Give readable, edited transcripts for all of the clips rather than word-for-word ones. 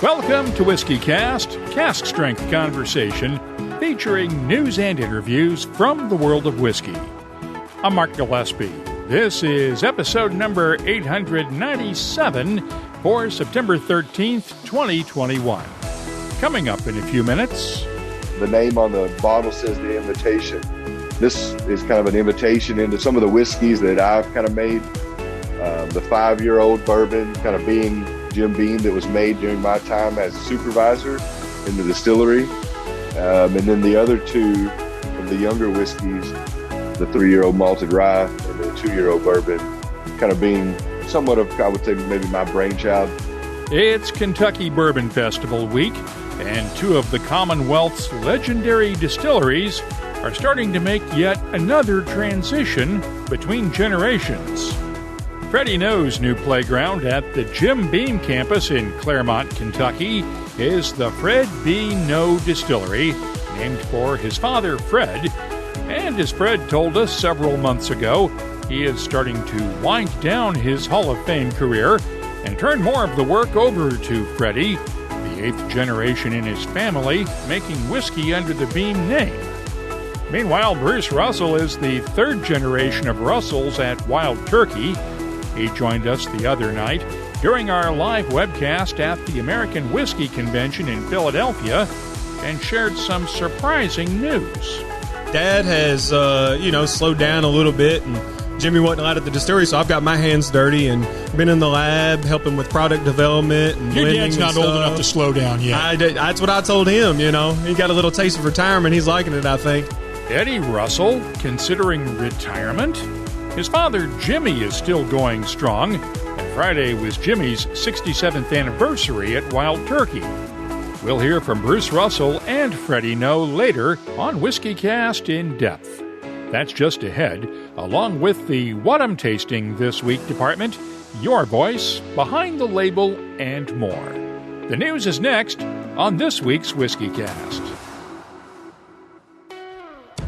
Welcome to WhiskyCast, cask strength conversation featuring news and interviews from the world of whiskey. I'm Mark Gillespie. This is episode number 897 for September 13th, 2021. Coming up in a few minutes. The name on the bottle says the invitation. This is kind of an invitation into some of the whiskeys that I've kind of made. The 5-year-old bourbon kind of being Jim Beam that was made during my time as a supervisor in the distillery. And then the other two of the younger whiskeys, the 3-year-old malted rye and the 2-year-old bourbon, kind of being somewhat of, I would say, maybe my brainchild. It's Kentucky Bourbon Festival week, and two of the Commonwealth's legendary distilleries are starting to make yet another transition between generations. Freddie Noe's new playground at the Jim Beam campus in Claremont, Kentucky, is the Fred B. Noe Distillery, named for his father, Fred. And as Fred told us several months ago, he is starting to wind down his Hall of Fame career and turn more of the work over to Freddie, the 8th generation in his family, making whiskey under the Beam name. Meanwhile, Bruce Russell is the 3rd generation of Russells at Wild Turkey. He joined us the other night during our live webcast at the American Whiskey Convention in Philadelphia and shared some surprising news. Dad has, slowed down a little bit, and Jimmy wasn't allowed at the distillery, so I've got my hands dirty and been in the lab helping with product development and your blending dad's not and old enough to slow down yet. That's what I told him, He got a little taste of retirement. He's liking it, I think. Eddie Russell considering retirement? His father, Jimmy, is still going strong, and Friday was Jimmy's 67th anniversary at Wild Turkey. We'll hear from Bruce Russell and Freddie Noe later on WhiskyCast In-Depth. That's just ahead, along with the What I'm Tasting This Week department, your voice, behind the label, and more. The news is next on this week's WhiskyCast.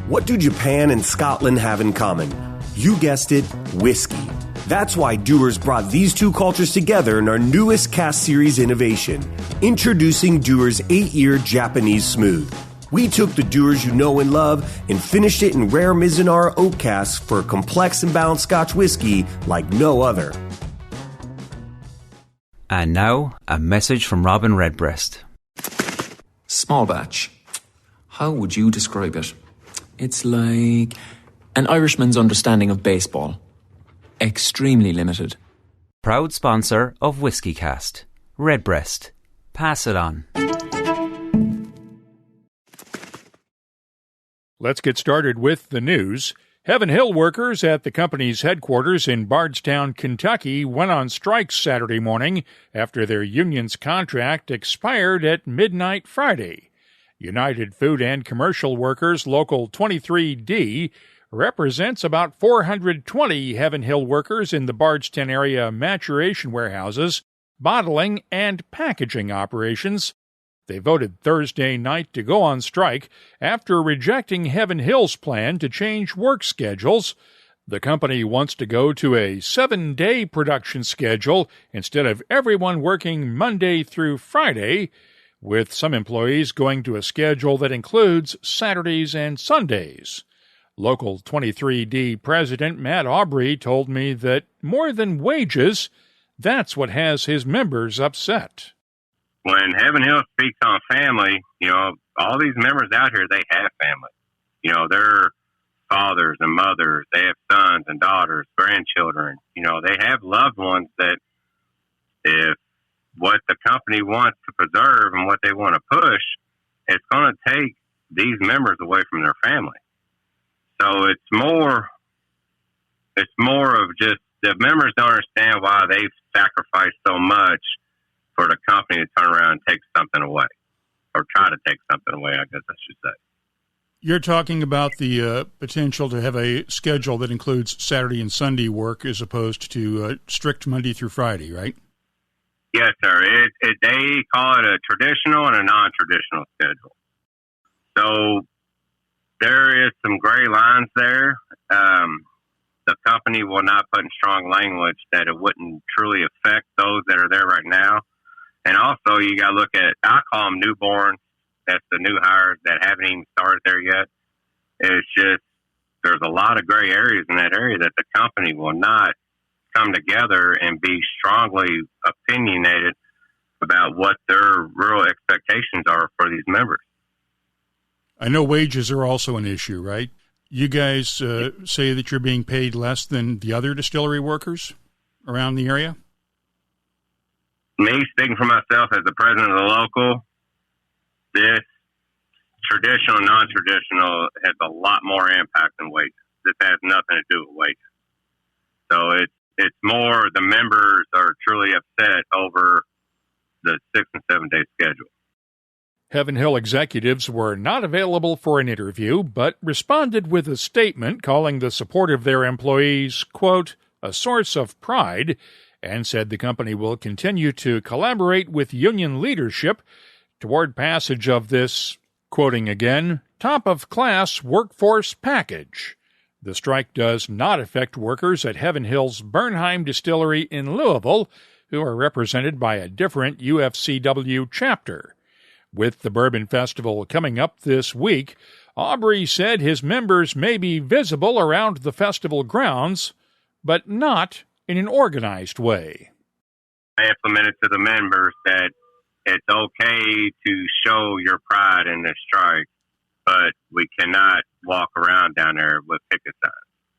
What do Japan and Scotland have in common? You guessed it, whiskey. That's why Dewars brought these two cultures together in our newest cask series innovation, introducing Dewars 8-year Japanese Smooth. We took the Dewars you know and love and finished it in rare Mizunara oak casks for a complex and balanced Scotch whiskey like no other. And now, a message from Robin Redbreast. Small batch. How would you describe it? It's like an Irishman's understanding of baseball. Extremely limited. Proud sponsor of WhiskyCast. Redbreast. Pass it on. Let's get started with the news. Heaven Hill workers at the company's headquarters in Bardstown, Kentucky, went on strike Saturday morning after their union's contract expired at midnight Friday. United Food and Commercial Workers Local 23D represents about 420 Heaven Hill workers in the Bardstown area maturation warehouses, bottling, and packaging operations. They voted Thursday night to go on strike after rejecting Heaven Hill's plan to change work schedules. The company wants to go to a 7-day production schedule instead of everyone working Monday through Friday, with some employees going to a schedule that includes Saturdays and Sundays. Local 23D President Matt Aubrey told me that more than wages, that's what has his members upset. When Heaven Hill speaks on family, all these members out here, they have family. They're fathers and mothers. They have sons and daughters, grandchildren. They have loved ones that if what the company wants to preserve and what they want to push, it's going to take these members away from their family. So it's more of just the members don't understand why they've sacrificed so much for the company to turn around and take something away, or try to take something away, I guess I should say. You're talking about the potential to have a schedule that includes Saturday and Sunday work as opposed to strict Monday through Friday, right? Yes, sir. They call it a traditional and a non-traditional schedule. So there is some gray lines there. The company will not put in strong language that it wouldn't truly affect those that are there right now. And also, you got to look at, I call them newborns. That's the new hires that haven't even started there yet. It's just, there's a lot of gray areas in that area that the company will not come together and be strongly opinionated about what their real expectations are for these members. I know wages are also an issue, right? You guys say that you're being paid less than the other distillery workers around the area? Me, speaking for myself as the president of the local, this traditional and non-traditional has a lot more impact than wages. This has nothing to do with wages. So it's more the members are truly upset over the 6 and 7 day schedule. Heaven Hill executives were not available for an interview, but responded with a statement calling the support of their employees, quote, a source of pride, and said the company will continue to collaborate with union leadership toward passage of this, quoting again, top-of-class workforce package. The strike does not affect workers at Heaven Hill's Bernheim Distillery in Louisville, who are represented by a different UFCW chapter. With the Bourbon Festival coming up this week, Aubrey said his members may be visible around the festival grounds, but not in an organized way. I implemented to the members that it's okay to show your pride in this strike, but we cannot walk around down there with picket signs.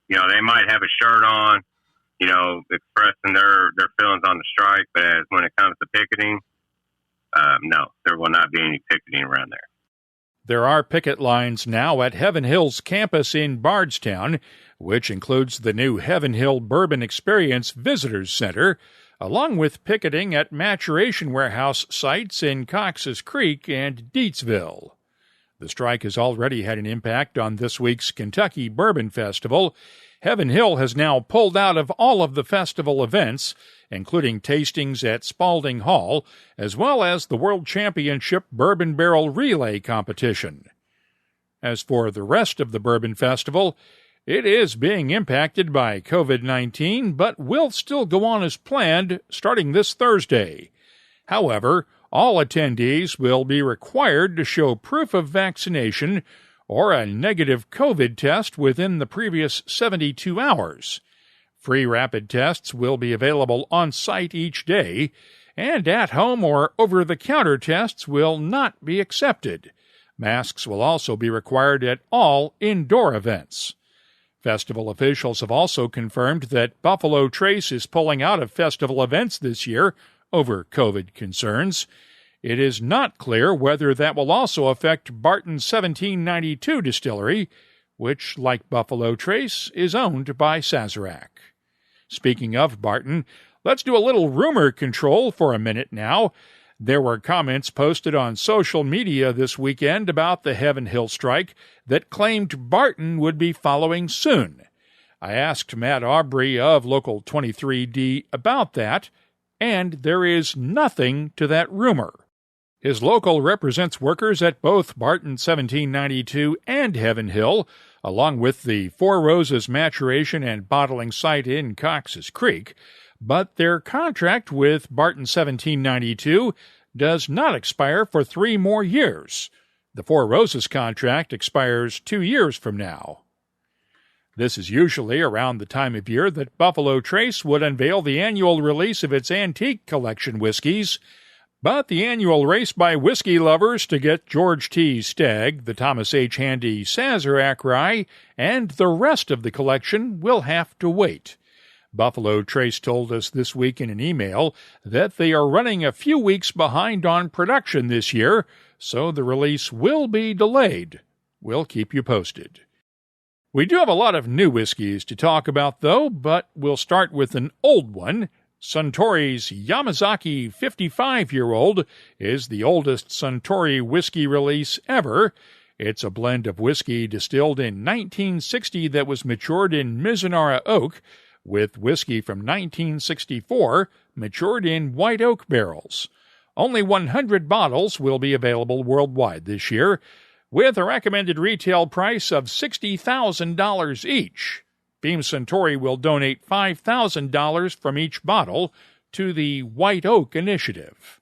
You know, they might have a shirt on, you know, expressing their feelings on the strike, but when it comes to picketing, no, there will not be any picketing around there. There are picket lines now at Heaven Hill's campus in Bardstown, which includes the new Heaven Hill Bourbon Experience Visitors Center, along with picketing at Maturation Warehouse sites in Cox's Creek and Deatsville. The strike has already had an impact on this week's Kentucky Bourbon Festival. Heaven Hill has now pulled out of all of the festival events, including tastings at Spalding Hall, as well as the World Championship Bourbon Barrel Relay competition. As for the rest of the Bourbon Festival, it is being impacted by COVID-19, but will still go on as planned starting this Thursday. However, all attendees will be required to show proof of vaccination or a negative COVID test within the previous 72 hours. Free rapid tests will be available on site each day, and at-home or over-the-counter tests will not be accepted. Masks will also be required at all indoor events. Festival officials have also confirmed that Buffalo Trace is pulling out of festival events this year over COVID concerns. It is not clear whether that will also affect Barton's 1792 distillery, which, like Buffalo Trace, is owned by Sazerac. Speaking of Barton, let's do a little rumor control for a minute now. There were comments posted on social media this weekend about the Heaven Hill strike that claimed Barton would be following soon. I asked Matt Aubrey of Local 23D about that, and there is nothing to that rumor. His local represents workers at both Barton 1792 and Heaven Hill, along with the Four Roses maturation and bottling site in Cox's Creek, but their contract with Barton 1792 does not expire for 3 more years. The Four Roses contract expires 2 years from now. This is usually around the time of year that Buffalo Trace would unveil the annual release of its antique collection whiskies, but the annual race by whiskey lovers to get George T. Stagg, the Thomas H. Handy Sazerac Rye, and the rest of the collection will have to wait. Buffalo Trace told us this week in an email that they are running a few weeks behind on production this year, so the release will be delayed. We'll keep you posted. We do have a lot of new whiskeys to talk about, though, but we'll start with an old one. Suntory's Yamazaki 55-year-old is the oldest Suntory whiskey release ever. It's a blend of whiskey distilled in 1960 that was matured in Mizunara oak, with whiskey from 1964 matured in white oak barrels. Only 100 bottles will be available worldwide this year, with a recommended retail price of $60,000 each. Beam Suntory will donate $5,000 from each bottle to the White Oak Initiative.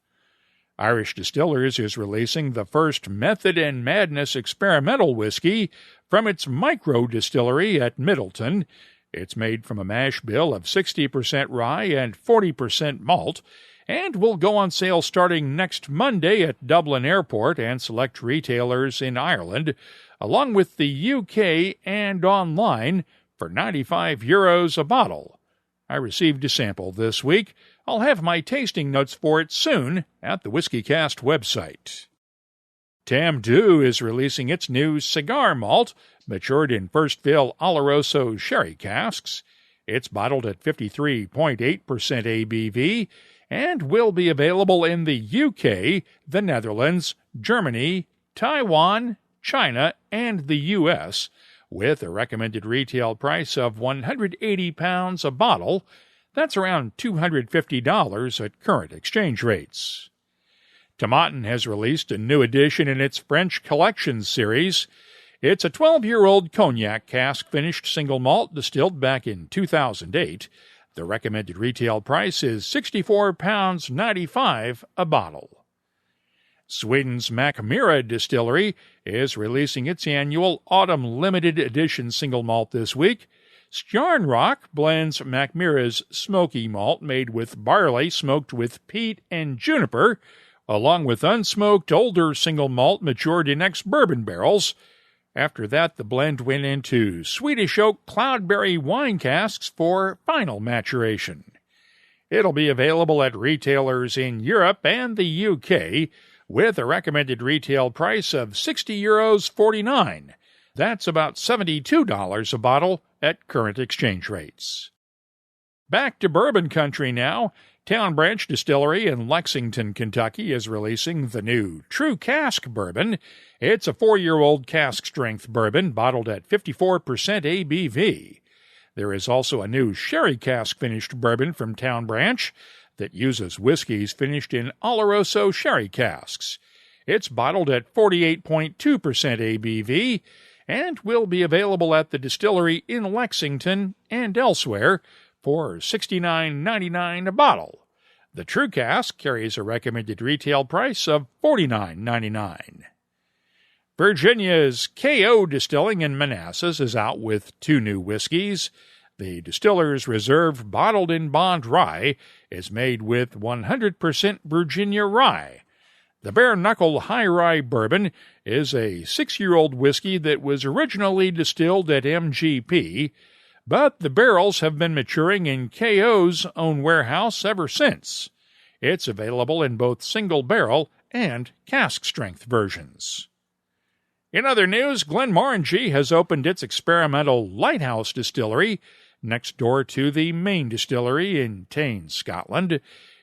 Irish Distillers is releasing the first Method and Madness experimental whiskey from its micro distillery at Middleton. It's made from a mash bill of 60% rye and 40% malt, and will go on sale starting next Monday at Dublin Airport and select retailers in Ireland, along with the UK and online for €95 a bottle. I received a sample this week. I'll have my tasting notes for it soon at the WhiskyCast website. Tamdhu is releasing its new Cigar Malt, matured in first fill Oloroso sherry casks. It's bottled at 53.8% ABV and will be available in the UK, the Netherlands, Germany, Taiwan, China, and the US, with a recommended retail price of £180 a bottle. That's around $250 at current exchange rates. Tomatin has released a new edition in its French Collection series. It's a 12-year-old cognac cask-finished single malt distilled back in 2008. The recommended retail price is £64.95 a bottle. Sweden's Mackmyra distillery is releasing its annual Autumn Limited Edition single malt this week. Stjarnrock blends Mackmyra's smoky malt made with barley smoked with peat and juniper, along with unsmoked older single malt matured in ex-bourbon barrels. After that, the blend went into Swedish oak cloudberry wine casks for final maturation. It'll be available at retailers in Europe and the UK, with a recommended retail price of €60.49. That's about $72 a bottle at current exchange rates. Back to bourbon country now. Town Branch Distillery in Lexington, Kentucky is releasing the new True Cask Bourbon. It's a 4-year-old cask-strength bourbon bottled at 54% ABV. There is also a new sherry cask-finished bourbon from Town Branch that uses whiskies finished in Oloroso sherry casks. It's bottled at 48.2% ABV and will be available at the distillery in Lexington and elsewhere for $69.99 a bottle. The True Cask carries a recommended retail price of $49.99. Virginia's KO Distilling in Manassas is out with 2 new whiskies. The Distillers Reserve Bottled in Bond Rye is made with 100% Virginia rye. The Bare Knuckle High Rye Bourbon is a 6-year-old whiskey that was originally distilled at MGP, but the barrels have been maturing in KO's own warehouse ever since. It's available in both single barrel and cask-strength versions. In other news, Glenmorangie has opened its experimental Lighthouse distillery next door to the main distillery in Tain, Scotland.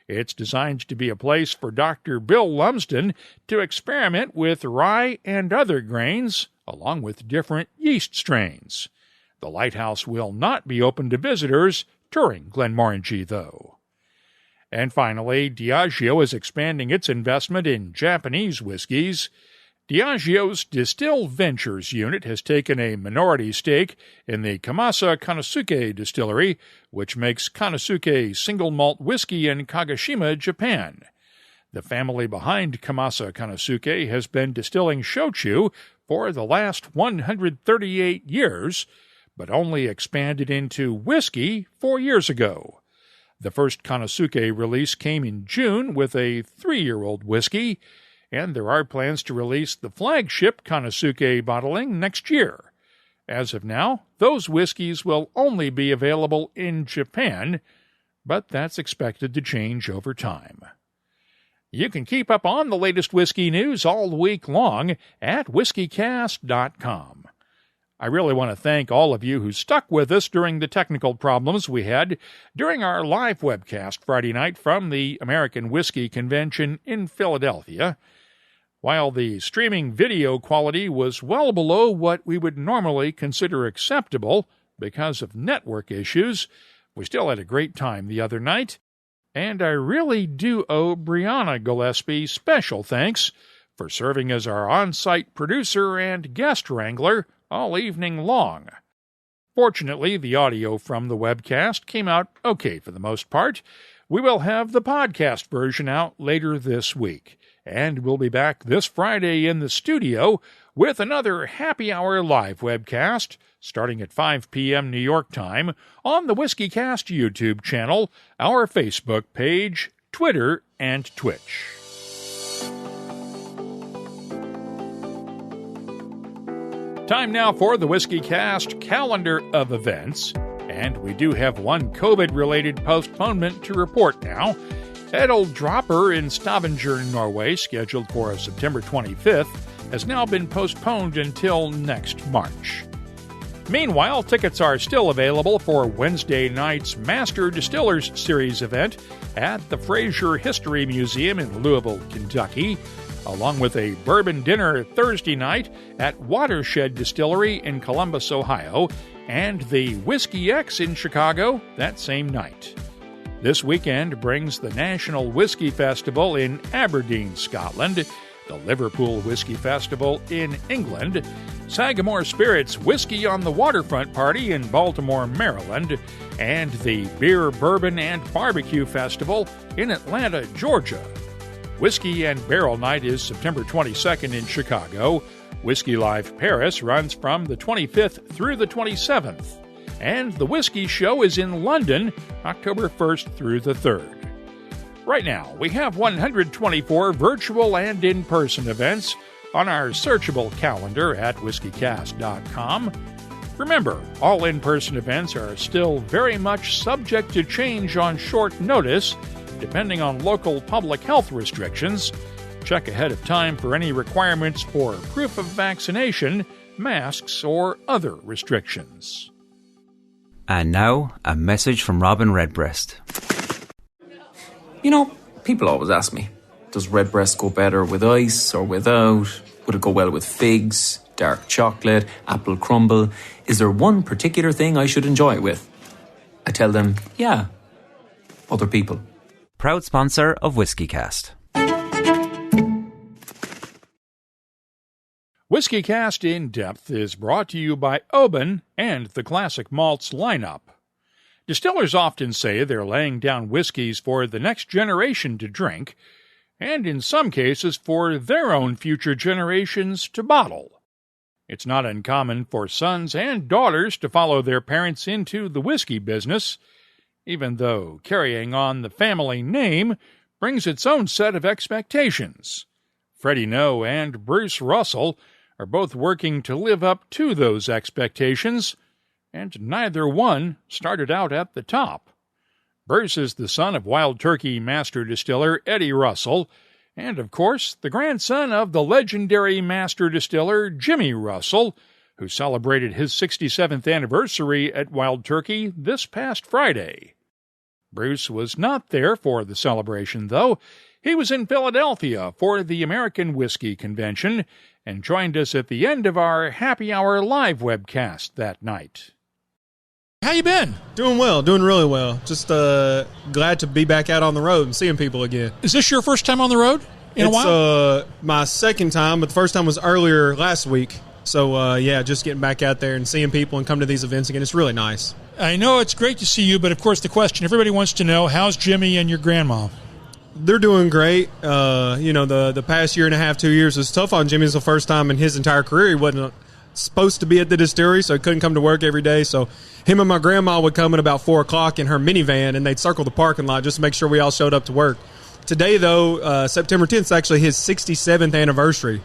It's designed to be a place for Dr. Bill Lumsden to experiment with rye and other grains, along with different yeast strains. The Lighthouse will not be open to visitors touring Glenmorangie, though. And finally, Diageo is expanding its investment in Japanese whiskies. Diageo's Distill Ventures unit has taken a minority stake in the Kamasa Kanosuke distillery, which makes Kanosuke single malt whiskey in Kagoshima, Japan. The family behind Kamasa Kanosuke has been distilling shochu for the last 138 years, but only expanded into whiskey 4 years ago. The first Kanosuke release came in June with a 3-year-old whiskey, and there are plans to release the flagship Kanosuke bottling next year. As of now, those whiskeys will only be available in Japan, but that's expected to change over time. You can keep up on the latest whiskey news all week long at whiskycast.com. I really want to thank all of you who stuck with us during the technical problems we had during our live webcast Friday night from the American Whiskey Convention in Philadelphia. While the streaming video quality was well below what we would normally consider acceptable because of network issues, we still had a great time the other night, and I really do owe Brianna Gillespie special thanks for serving as our on-site producer and guest wrangler all evening long. Fortunately, the audio from the webcast came out okay for the most part. We will have the podcast version out later this week, and we'll be back this Friday in the studio with another Happy Hour live webcast starting at 5 p.m. New York time on the WhiskyCast YouTube channel, our Facebook page, Twitter, and Twitch. Time now for the WhiskyCast calendar of events, and we do have one COVID-related postponement to report now. Edel Dropper in Stavanger, Norway, scheduled for September 25th, has now been postponed until next March. Meanwhile, tickets are still available for Wednesday night's Master Distillers Series event at the Fraser History Museum in Louisville, Kentucky, along with a bourbon dinner Thursday night at Watershed Distillery in Columbus, Ohio, and the Whiskey X in Chicago that same night. This weekend brings the National Whiskey Festival in Aberdeen, Scotland, the Liverpool Whiskey Festival in England, Sagamore Spirits Whiskey on the Waterfront Party in Baltimore, Maryland, and the Beer, Bourbon, and Barbecue Festival in Atlanta, Georgia. Whiskey and Barrel Night is September 22nd in Chicago. Whiskey Live Paris runs from the 25th through the 27th. And the Whiskey Show is in London, October 1st through the 3rd. Right now, we have 124 virtual and in-person events on our searchable calendar at whiskycast.com. Remember, all in-person events are still very much subject to change on short notice, depending on local public health restrictions. Check ahead of time for any requirements for proof of vaccination, masks, or other restrictions. And now, a message from Robin Redbreast. You know, people always ask me, does Redbreast go better with ice or without? Would it go well with figs, dark chocolate, apple crumble? Is there one particular thing I should enjoy it with? I tell them, yeah, other people. Proud sponsor of WhiskyCast. WhiskyCast In-Depth is brought to you by Oban and the Classic Malts lineup. Distillers often say they're laying down whiskeys for the next generation to drink, and in some cases for their own future generations to bottle. It's not uncommon for sons and daughters to follow their parents into the whiskey business, even though carrying on the family name brings its own set of expectations. Freddie Noe and Bruce Russell are both working to live up to those expectations, and neither one started out at the top. Bruce is the son of Wild Turkey master distiller Eddie Russell, and of course the grandson of the legendary master distiller Jimmy Russell, who celebrated his 67th anniversary at Wild Turkey this past Friday. Bruce was not there for the celebration, though. He was in Philadelphia for the American Whiskey Convention and joined us at the end of our Happy Hour live webcast that night. How you been? Doing well, doing really well. Just glad to be back out on the road and seeing people again. Is this your first time on the road in a while? It's my second time, but the first time was earlier last week. So, yeah, just getting back out there and seeing people and come to these events again. It's really nice. I know it's great to see you, but of course the question everybody wants to know, how's Jimmy and your grandma? They're doing great. The past year and a half, 2 years was tough on Jimmy. It was the first time in his entire career he wasn't supposed to be at the distillery, so he couldn't come to work every day. So him and my grandma would come at about 4 o'clock in her minivan, and they'd circle the parking lot just to make sure we all showed up to work. Today, though, September 10th is actually his 67th anniversary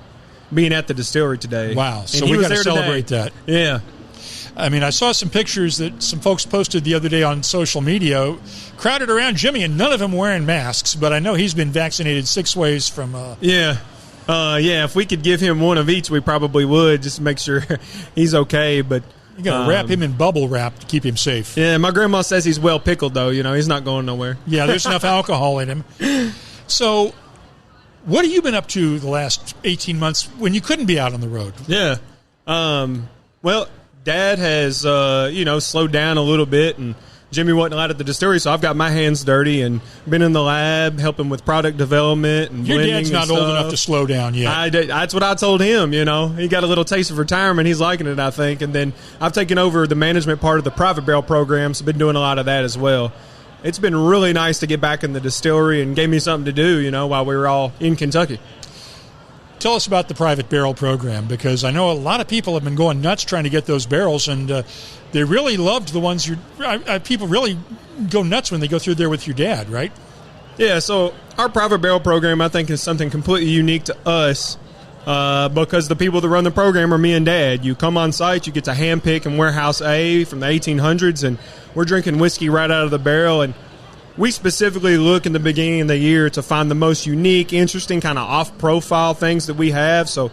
being at the distillery today. Wow. So we got to celebrate that. Yeah. I mean, I saw some pictures that some folks posted the other day on social media, crowded around Jimmy, and none of them wearing masks, but I know he's been vaccinated 6 ways from... Yeah, if we could give him one of each, we probably would, just to make sure he's okay, but... You got to wrap him in bubble wrap to keep him safe. Yeah, my grandma says he's well pickled, though. He's not going nowhere. Yeah, there's enough alcohol in him. So, what have you been up to the last 18 months when you couldn't be out on the road? Yeah. Well, Dad has, slowed down a little bit, and Jimmy wasn't allowed at the distillery, so I've got my hands dirty and been in the lab helping with product development and your blending. Dad's not old enough to slow down yet. That's what I told him, He got a little taste of retirement. He's liking it, I think. And then I've taken over the management part of the private barrel program, so I've been doing a lot of that as well. it's been really nice to get back in the distillery and gave me something to do, while we were all in Kentucky. Tell us about the private barrel program, because I know a lot of people have been going nuts trying to get those barrels, and they really loved the ones people really go nuts when they go through there with your dad, right? Yeah, so our private barrel program, I think, is something completely unique to us because the people that run the program are me and Dad. You come on site, you get to handpick in Warehouse A from the 1800s, and we're drinking whiskey right out of the barrel, and we specifically look in the beginning of the year to find the most unique, interesting, kind of off-profile things that we have. So,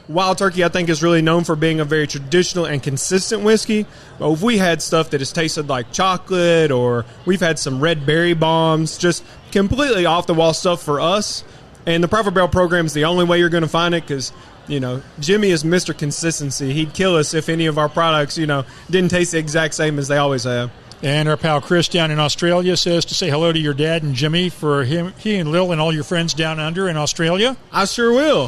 Wild Turkey, I think, is really known for being a very traditional and consistent whiskey. But if we had stuff that has tasted like chocolate, or we've had some red berry bombs, just completely off-the-wall stuff for us. And the private barrel program is the only way you're going to find it because, Jimmy is Mr. Consistency. He'd kill us if any of our products, didn't taste the exact same as they always have. And our pal Chris down in Australia says to say hello to your dad and Jimmy for he and Lil and all your friends down under in Australia. I sure will.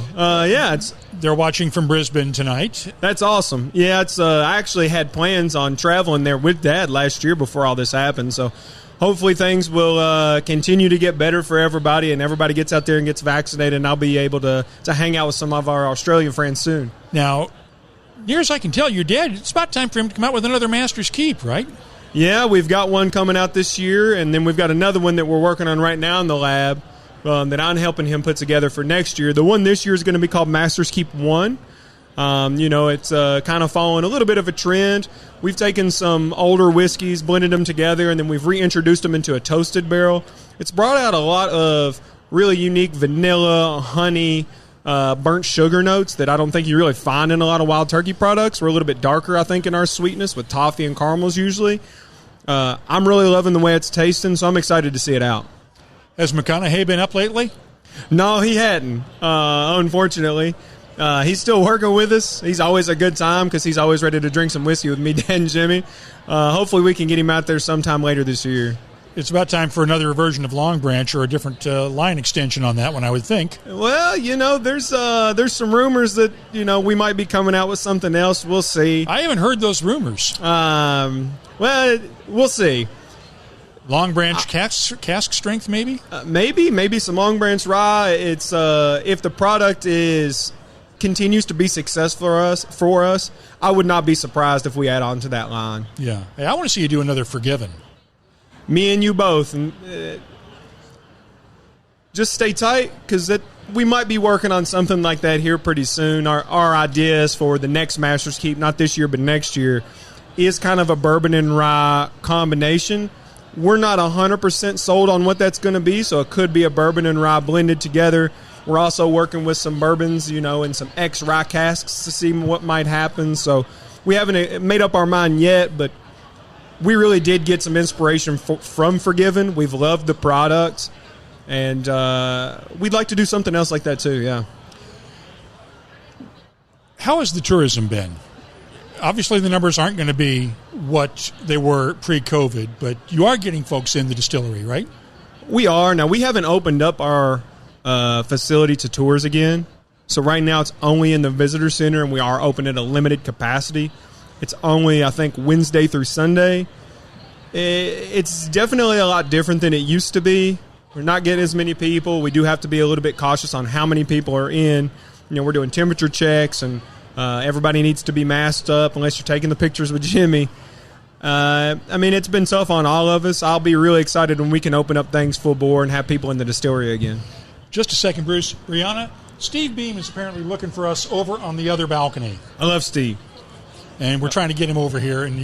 They're watching from Brisbane tonight. That's awesome. Yeah, I actually had plans on traveling there with Dad last year before all this happened. So hopefully things will continue to get better for everybody, and everybody gets out there and gets vaccinated, and I'll be able to hang out with some of our Australian friends soon. Now, near as I can tell, your dad, it's about time for him to come out with another Master's Keep, right? Yeah, we've got one coming out this year, and then we've got another one that we're working on right now in the lab that I'm helping him put together for next year. The one this year is going to be called Master's Keep 1. It's kind of following a little bit of a trend. We've taken some older whiskeys, blended them together, and then we've reintroduced them into a toasted barrel. It's brought out a lot of really unique vanilla, honey, burnt sugar notes that I don't think you really find in a lot of Wild Turkey products. We're a little bit darker, I think, in our sweetness with toffee and caramels usually. I'm really loving the way it's tasting, so I'm excited to see it out. Has McConaughey been up lately? No, he hadn't, unfortunately. He's still working with us. He's always a good time because he's always ready to drink some whiskey with me, Dan and Jimmy. Hopefully we can get him out there sometime later this year. It's about time for another version of Long Branch or a different line extension on that one, I would think. Well, there's some rumors that, we might be coming out with something else. We'll see. I haven't heard those rumors. Well, we'll see. Long Branch cask strength, maybe? Maybe some Long Branch rye. It's if the product continues to be successful for us, I would not be surprised if we add on to that line. Yeah. Hey, I want to see you do another Forgiven. Me and you both. And just stay tight because we might be working on something like that here pretty soon. Our ideas for the next Master's Keep, not this year but next year, is kind of a bourbon and rye combination. We're not 100% sold on what that's going to be, so it could be a bourbon and rye blended together. We're also working with some bourbons, and some ex-rye casks to see what might happen. So we haven't made up our mind yet, but we really did get some inspiration from Forgiven. We've loved the product, and we'd like to do something else like that too, yeah. How has the tourism been? Obviously, the numbers aren't going to be what they were pre-COVID, but you are getting folks in the distillery, right? We are. Now, we haven't opened up our facility to tours again. So right now it's only in the visitor center, and we are open at a limited capacity. It's only, I think, Wednesday through Sunday. It's definitely a lot different than it used to be. We're not getting as many people. We do have to be a little bit cautious on how many people are in. We're doing temperature checks, and everybody needs to be masked up unless you're taking the pictures with Jimmy. It's been tough on all of us. I'll be really excited when we can open up things full bore and have people in the distillery again. Just a second, Bruce. Brianna, Steve Beam is apparently looking for us over on the other balcony. I love Steve. And we're trying to get him over here. And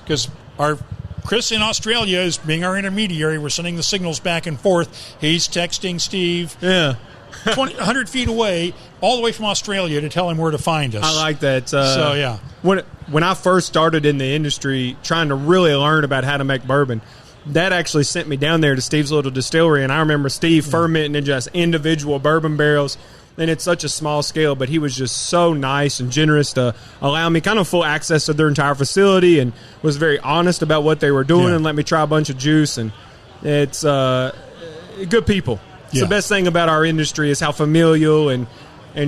because our Chris in Australia is being our intermediary. We're sending the signals back and forth. He's texting Steve 100 feet away, all the way from Australia to tell him where to find us. I like that. Yeah. When I first started in the industry trying to really learn about how to make bourbon, that actually sent me down there to Steve's little distillery, and I remember Steve fermenting in just individual bourbon barrels, and it's such a small scale, but he was just so nice and generous to allow me kind of full access to their entire facility and was very honest about what they were doing and let me try a bunch of juice, and it's good people. It's the best thing about our industry is how familial and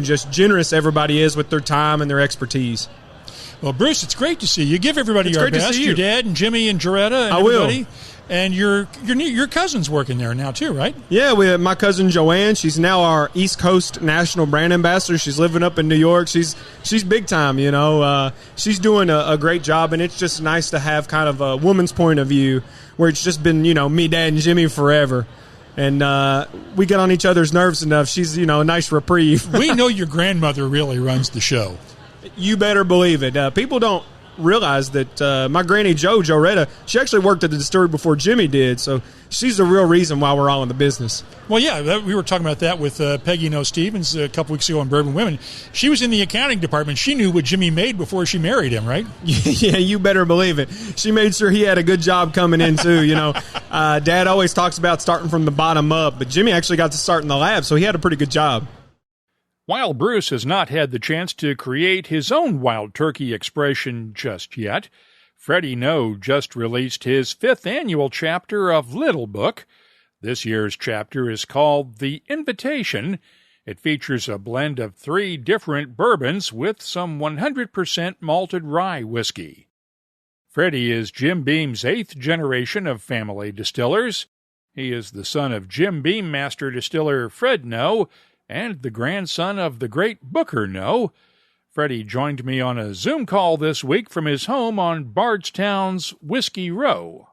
just generous everybody is with their time and their expertise. Well, Bruce, it's great to see you. Give everybody our best. Your dad and Jimmy and Jaretta and everybody. And your cousin's working there now too, right? Yeah, we have my cousin Joanne. She's now our East Coast National Brand Ambassador. She's living up in New York. She's big time, you know. She's doing a great job, and it's just nice to have kind of a woman's point of view where it's just been, you know, me, Dad, and Jimmy forever. And we get on each other's nerves enough. She's, you know, a nice reprieve. We know your grandmother really runs the show. You better believe it. People don't realize that my granny Joe Retta, she actually worked at the distillery before Jimmy did, so she's the real reason why we're all in the business. Well, yeah, we were talking about that with Peggy Noe Stevens a couple weeks ago on Bourbon Women. She was in the accounting department. She knew what Jimmy made before she married him, right? Yeah, you better believe it. She made sure he had a good job coming in, too. You know, Dad always talks about starting from the bottom up, but Jimmy actually got to start in the lab, so he had a pretty good job. While Bruce has not had the chance to create his own wild turkey expression just yet, Freddie Noe just released his 5th annual chapter of Little Book. This year's chapter is called The Invitation. It features a blend of 3 different bourbons with some 100% malted rye whiskey. Freddie is Jim Beam's 8th generation of family distillers. He is the son of Jim Beam master distiller Fred Noe, and the grandson of the great Booker Noe. Freddie joined me on a Zoom call this week from his home on Bardstown's Whiskey Row.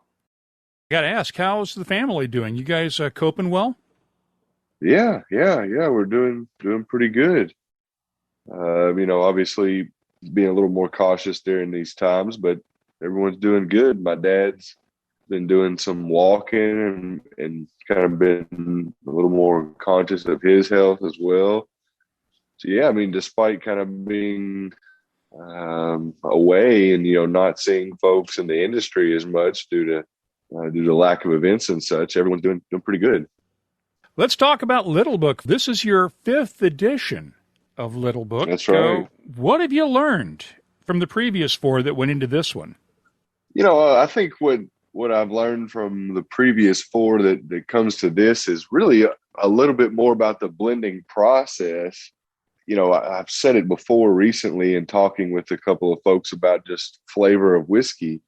I got to ask, how's the family doing? You guys coping well? Yeah. We're doing pretty good. You know, obviously being a little more cautious during these times, but everyone's doing good. My dad's been doing some walking and kind of been a little more conscious of his health as well. So yeah, I mean, despite kind of being away and, you know, not seeing folks in the industry as much due to lack of events and such, everyone's doing pretty good. Let's talk about Little Book. This is your 5th edition of Little Book. That's right. What have you learned from the previous 4 that went into this one? You know, I think what I've learned from the previous 4 that comes to this is really a little bit more about the blending process. You know, I've said it before recently in talking with a couple of folks about just flavor of whiskey.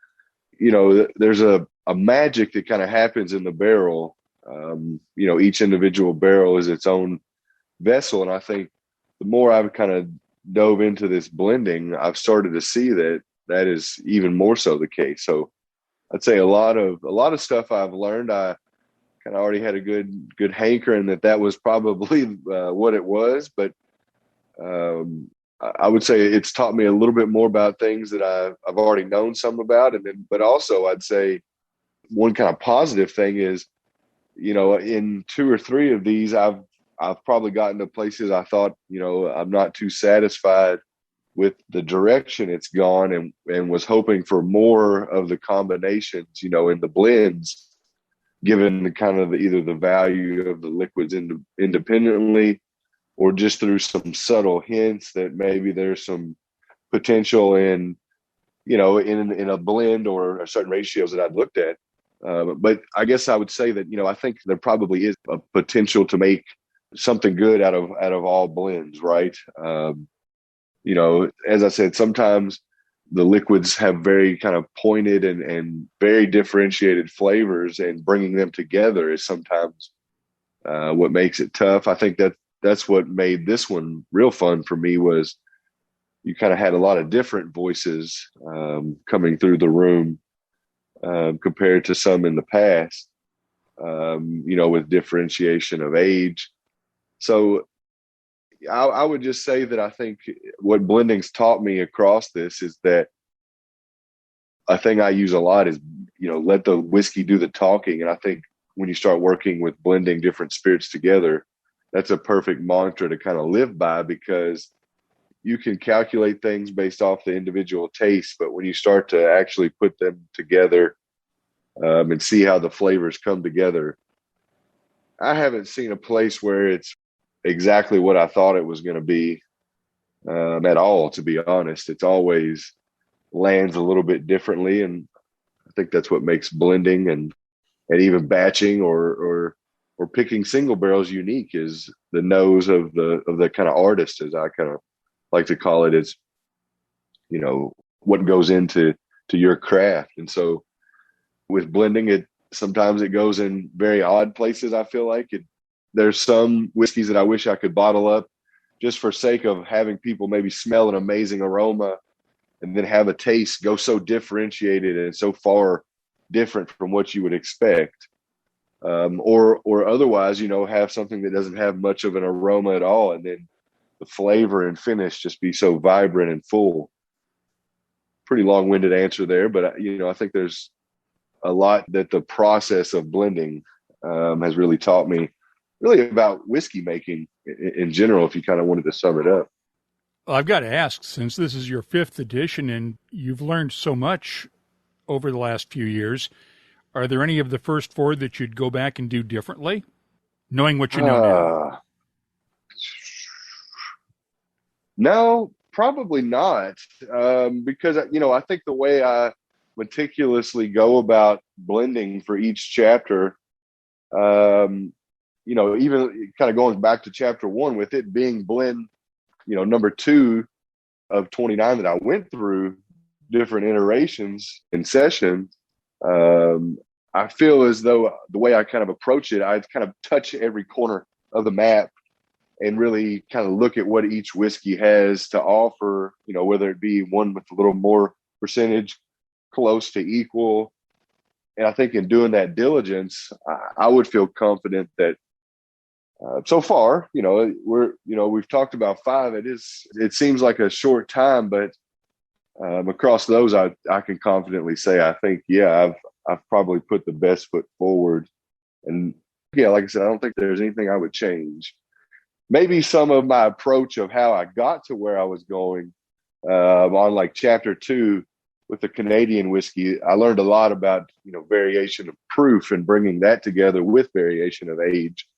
You know, there's a magic that kind of happens in the barrel. You know, each individual barrel is its own vessel. And I think the more I've kind of dove into this blending, I've started to see that is even more so the case. So I'd say a lot of stuff I've learned, I kind of already had a good hankering that was probably what it was. But I would say it's taught me a little bit more about things that I've already known some about. But also I'd say one kind of positive thing is, you know, in 2 or 3 of these, I've probably gotten to places I thought, you know, I'm not too satisfied with the direction it's gone and was hoping for more of the combinations, you know, in the blends, given the kind of either the value of the liquids independently or just through some subtle hints that maybe there's some potential in, you know, in a blend or certain ratios that I'd looked at. But I guess I would say that, you know, I think there probably is a potential to make something good out of all blends, right? You know, as I said, sometimes the liquids have very kind of pointed and very differentiated flavors, and bringing them together is sometimes what makes it tough. I think that's what made this one real fun for me, was you kind of had a lot of different voices coming through the room compared to some in the past, you know, with differentiation of age. So I would just say that I think what blending's taught me across this is that a thing I use a lot is, you know, let the whiskey do the talking. And I think when you start working with blending different spirits together, that's a perfect mantra to kind of live by, because you can calculate things based off the individual taste. But when you start to actually put them together and see how the flavors come together, I haven't seen a place where it's exactly what I thought it was going to be at all, to be honest. It's always lands a little bit differently, and I think that's what makes blending and even batching or picking single barrels unique, is the nose of the kind of artist, as I kind of like to call it, is, you know, what goes into your craft. And so with blending, it Sometimes it goes in very odd places. I feel like there's some whiskeys that I wish I could bottle up just for sake of having people maybe smell an amazing aroma and then have a taste go so differentiated and so far different from what you would expect. Or otherwise, have something that doesn't have much of an aroma at all, and then the flavor and finish just be so vibrant and full. Pretty long-winded answer there, but I think there's a lot that the process of blending has really taught me, really about whiskey making in general, if you kind of wanted to sum it up. Well, I've got to ask, since this is your 5th edition and you've learned so much over the last few years, are there any of the first 4 that you'd go back and do differently, knowing what you know now? No, probably not, because, I think the way I meticulously go about blending for each chapter, even kind of going back to chapter 1 with it being blend, number 2 of 29 that I went through different iterations in session. I feel as though the way I kind of approach it, I kind of touch every corner of the map and really kind of look at what each whiskey has to offer, whether it be one with a little more percentage close to equal. And I think in doing that diligence, I would feel confident that so far, we've talked about 5. It seems like a short time, but across those, I can confidently say, I think, I've probably put the best foot forward. And like I said, I don't think there's anything I would change. Maybe some of my approach of how I got to where I was going on like chapter 2 with the Canadian whiskey, I learned a lot about, variation of proof and bringing that together with variation of age.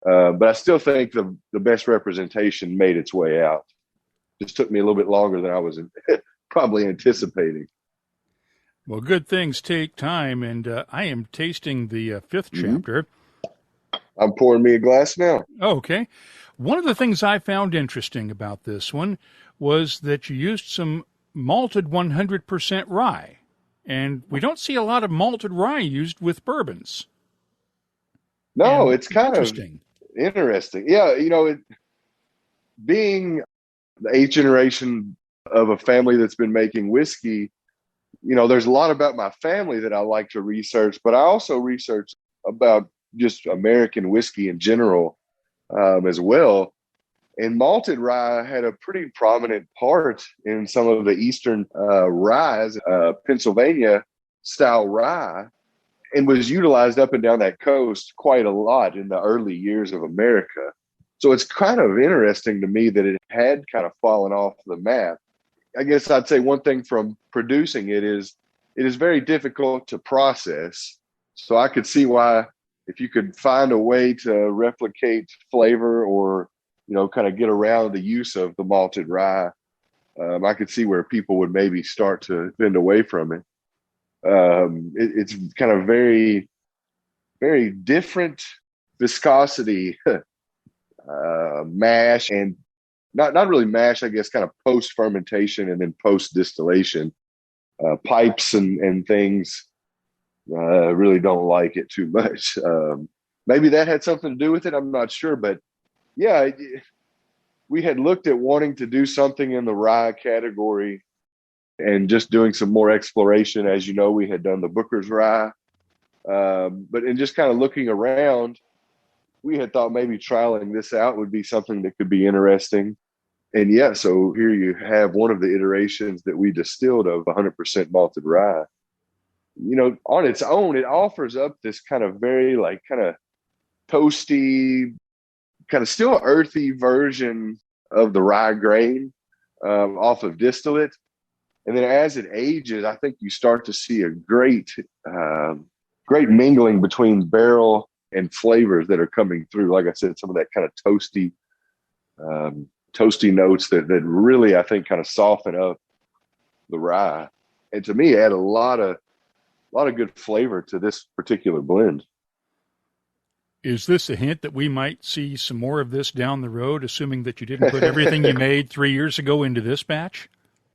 But I still think the best representation made its way out. Just took me a little bit longer than I was probably anticipating. Well, good things take time, and I am tasting the 5th chapter. I'm pouring me a glass now. Oh, okay. One of the things I found interesting about this one was that you used some malted 100% rye, and we don't see a lot of malted rye used with bourbons. No, it's kind of interesting. Yeah, being the 8th generation of a family that's been making whiskey, there's a lot about my family that I like to research, but I also research about just American whiskey in general as well. And malted rye had a pretty prominent part in some of the Eastern ryes, Pennsylvania style rye, and was utilized up and down that coast quite a lot in the early years of America. So it's kind of interesting to me that it had kind of fallen off the map. I guess I'd say one thing from producing it is very difficult to process. So I could see why, if you could find a way to replicate flavor or, kind of get around the use of the malted rye, I could see where people would maybe start to bend away from it. It's kind of very, very different viscosity, mash, and not really mash, I guess, kind of post fermentation and then post distillation. Pipes and things really don't like it too much. Maybe that had something to do with it. I'm not sure, but yeah, we had looked at wanting to do something in the rye category and just doing some more exploration. As you know, we had done the Booker's rye, but in just kind of looking around, we had thought maybe trialing this out would be something that could be interesting. And yeah, so here you have one of the iterations that we distilled of 100% malted rye. On its own, it offers up this kind of very kind of toasty, kind of still earthy version of the rye grain off of distillate. And then as it ages, I think you start to see a great mingling between barrel and flavors that are coming through. Like I said, some of that kind of toasty notes that really, I think, kind of soften up the rye. And to me, add a lot of good flavor to this particular blend. Is this a hint that we might see some more of this down the road, assuming that you didn't put everything you made 3 years ago into this batch?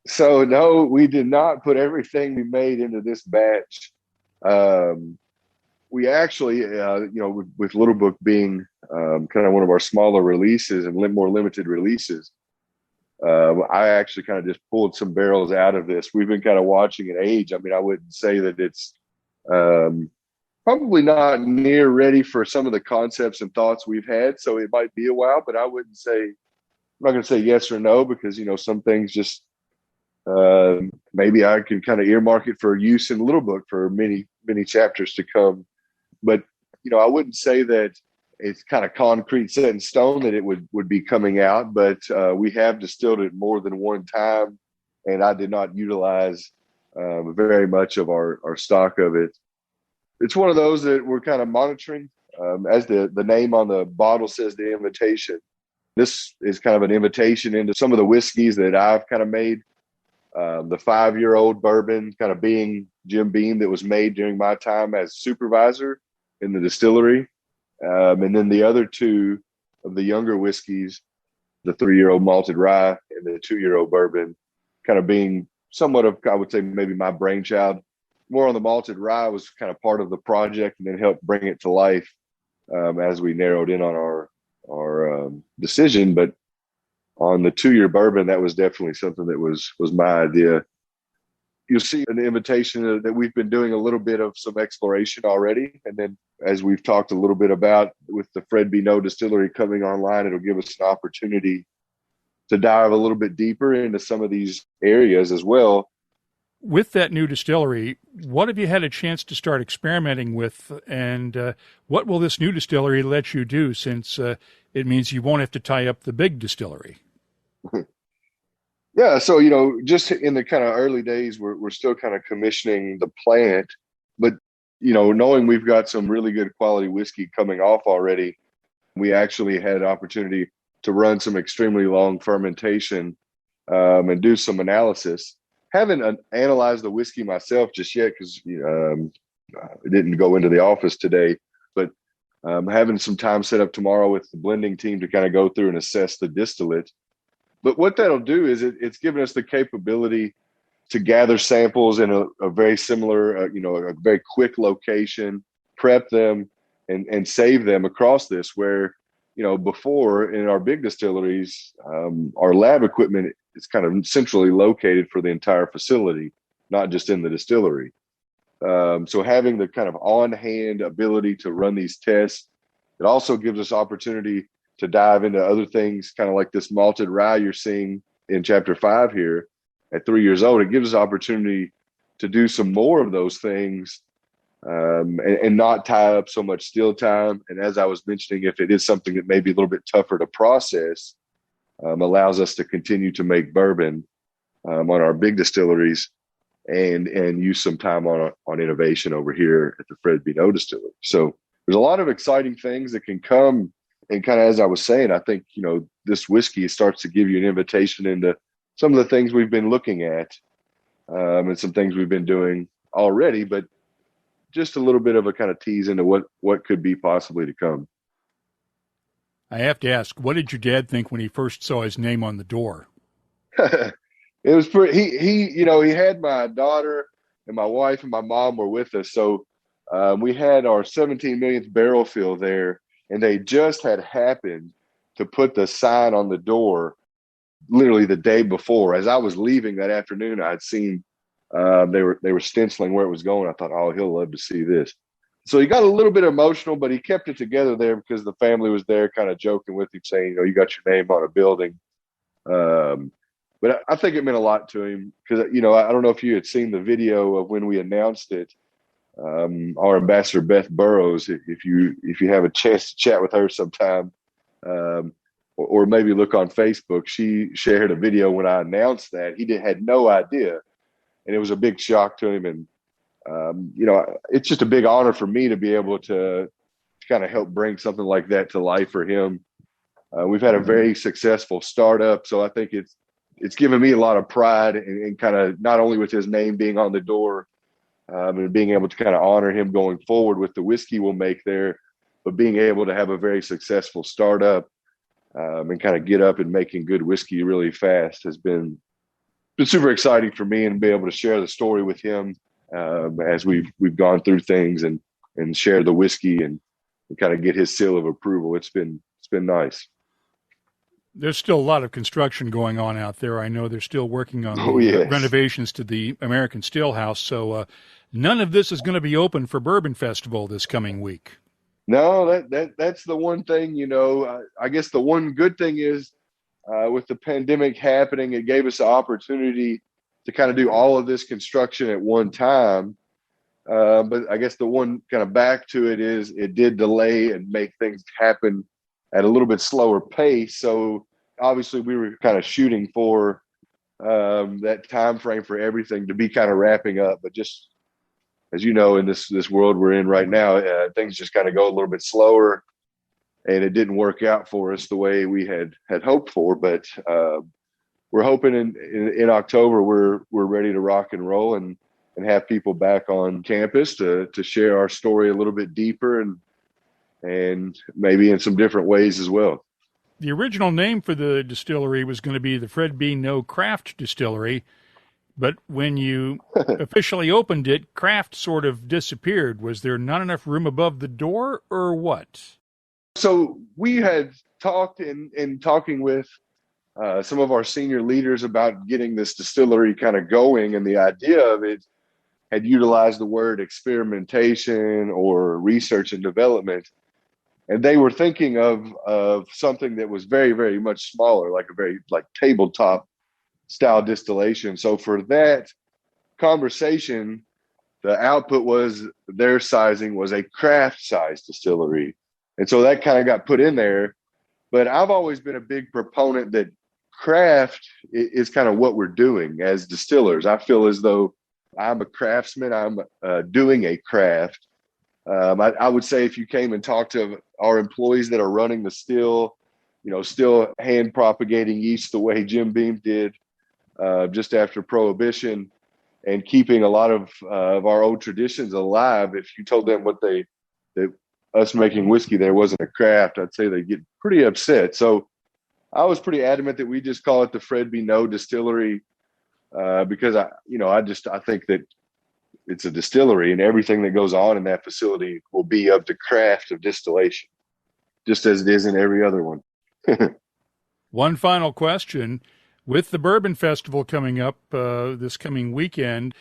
So, no, we did not put everything we made into this batch. we actually, with Little Book being kind of one of our smaller releases and more limited releases, I actually kind of just pulled some barrels out of this. We've been kind of watching it age. I mean, I wouldn't say that it's probably not near ready for some of the concepts and thoughts we've had. So it might be a while, but I wouldn't say, I'm not going to say yes or no, because, some things just, maybe I can kind of earmark it for use in Little Book for many, many chapters to come. But, I wouldn't say that it's kind of concrete set in stone that it would be coming out, but we have distilled it more than one time, and I did not utilize very much of our stock of it. It's one of those that we're kind of monitoring. As the name on the bottle says, the invitation. This is kind of an invitation into some of the whiskeys that I've kind of made. The 5-year-old bourbon kind of being Jim Beam that was made during my time as supervisor in the distillery. And then the other two of the younger whiskeys, the 3-year-old malted rye and the 2-year-old bourbon, kind of being somewhat of, I would say, maybe my brainchild. More on the malted rye was kind of part of the project and then helped bring it to life as we narrowed in on our decision. But on the 2-year bourbon, that was definitely something that was my idea. You'll see an invitation that we've been doing a little bit of some exploration already. And then as we've talked a little bit about with the Fred Noe distillery coming online, it'll give us an opportunity to dive a little bit deeper into some of these areas as well. With that new distillery, what have you had a chance to start experimenting with, and what will this new distillery let you do, since it means you won't have to tie up the big distillery? Yeah, so, just in the kind of early days, we're still kind of commissioning the plant, but, knowing we've got some really good quality whiskey coming off already, we actually had an opportunity to run some extremely long fermentation and do some analysis. Haven't analyzed the whiskey myself just yet because I didn't go into the office today, but having some time set up tomorrow with the blending team to kind of go through and assess the distillate. But what that'll do is it's given us the capability to gather samples in a very similar, a very quick location, prep them and save them across this, where, before in our big distilleries, our lab equipment is kind of centrally located for the entire facility, not just in the distillery. So having the kind of on-hand ability to run these tests, it also gives us opportunity to dive into other things, kind of like this malted rye you're seeing in chapter 5 here at 3 years old. It gives us opportunity to do some more of those things and not tie up so much still time. And as I was mentioning, if it is something that may be a little bit tougher to process, allows us to continue to make bourbon on our big distilleries and use some time on innovation over here at the Fred Noe distillery. So there's a lot of exciting things that can come. And kind of as I was saying, I think, this whiskey starts to give you an invitation into some of the things we've been looking at and some things we've been doing already, but just a little bit of a kind of tease into what could be possibly to come. I have to ask, what did your dad think when he first saw his name on the door? It was pretty, he had my daughter and my wife and my mom were with us. So we had our 17 millionth barrel fill there, and they just had happened to put the sign on the door literally the day before. As I was leaving that afternoon, I had seen they were stenciling where it was going. I thought, oh, he'll love to see this. So he got a little bit emotional, but he kept it together there because the family was there kind of joking with him, saying, you got your name on a building. But I think it meant a lot to him because, I don't know if you had seen the video of when we announced it. Our ambassador, Beth Burrows, if you have a chance to chat with her sometime, or maybe look on Facebook, she shared a video when I announced that. He had no idea, and it was a big shock to him. And, it's just a big honor for me to be able to kind of help bring something like that to life for him. We've had a very successful startup, so I think it's given me a lot of pride and kind of not only with his name being on the door and being able to kind of honor him going forward with the whiskey we'll make there, but being able to have a very successful startup and kind of get up and making good whiskey really fast has been super exciting for me, and be able to share the story with him as we've gone through things. And share the whiskey and kind of get his seal of approval. It's been nice. There's still a lot of construction going on out there. I know they're still working on renovations to the American Stillhouse. So none of this is going to be open for Bourbon Festival this coming week. No, that's the one thing, I guess the one good thing is with the pandemic happening, it gave us the opportunity to kind of do all of this construction at one time. But I guess the one kind of back to it is it did delay and make things happen at a little bit slower pace. So obviously we were kind of shooting for that time frame for everything to be kind of wrapping up. But just as you know, in this world we're in right now, things just kind of go a little bit slower, and it didn't work out for us the way we had hoped for. But we're hoping in October we're ready to rock and roll and have people back on campus to share our story a little bit deeper and maybe in some different ways as well. The original name for the distillery was going to be the Fred Noe Craft Distillery, but when you officially opened it, craft sort of disappeared. Was there not enough room above the door, or what? So we had talked in talking with some of our senior leaders about getting this distillery kind of going, and the idea of it had utilized the word experimentation or research and development. And they were thinking of something that was very, very much smaller, like a very tabletop style distillation. So for that conversation, the output was their sizing was a craft size distillery. And so that kind of got put in there. But I've always been a big proponent that craft is kind of what we're doing as distillers. I feel as though I'm a craftsman. I'm doing a craft. I would say if you came and talked to our employees that are running the still hand propagating yeast the way Jim Beam did just after Prohibition and keeping a lot of our old traditions alive, if you told them that us making whiskey there wasn't a craft, I'd say they'd get pretty upset. So I was pretty adamant that we just call it the Fred Noe Distillery because I think that it's a distillery and everything that goes on in that facility will be of the craft of distillation, just as it is in every other one. One final question. With the Bourbon Festival coming up this coming weekend,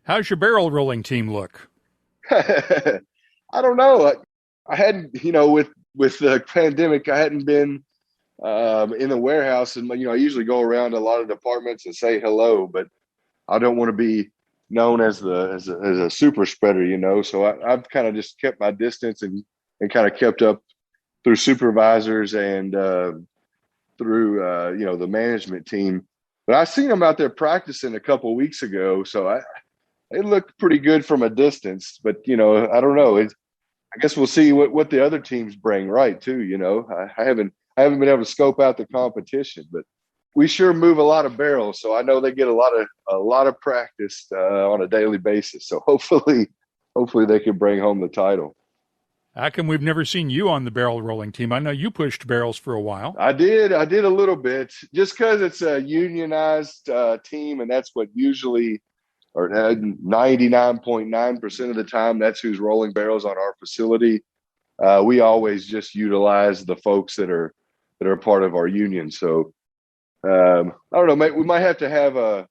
how's your barrel rolling team look? I don't know. I hadn't, with the pandemic, I hadn't been in the warehouse. And, I usually go around a lot of departments and say hello, but I don't want to be known as a super spreader, so I've kind of just kept my distance and kind of kept up through supervisors and through the management team. But I seen them out there practicing a couple of weeks ago, so it looked pretty good from a distance. But I don't know. I guess we'll see what the other teams bring, right? Too, I haven't been able to scope out the competition, but we sure move a lot of barrels, so I know they get a lot of practice on a daily basis. So hopefully they can bring home the title. How come we've never seen you on the barrel rolling team? I know you pushed barrels for a while. I did a little bit, just because it's a unionized team, and that's what usually, or 99.9% of the time, that's who's rolling barrels on our facility. We always just utilize the folks that are part of our union. So. I don't know. We might have to have a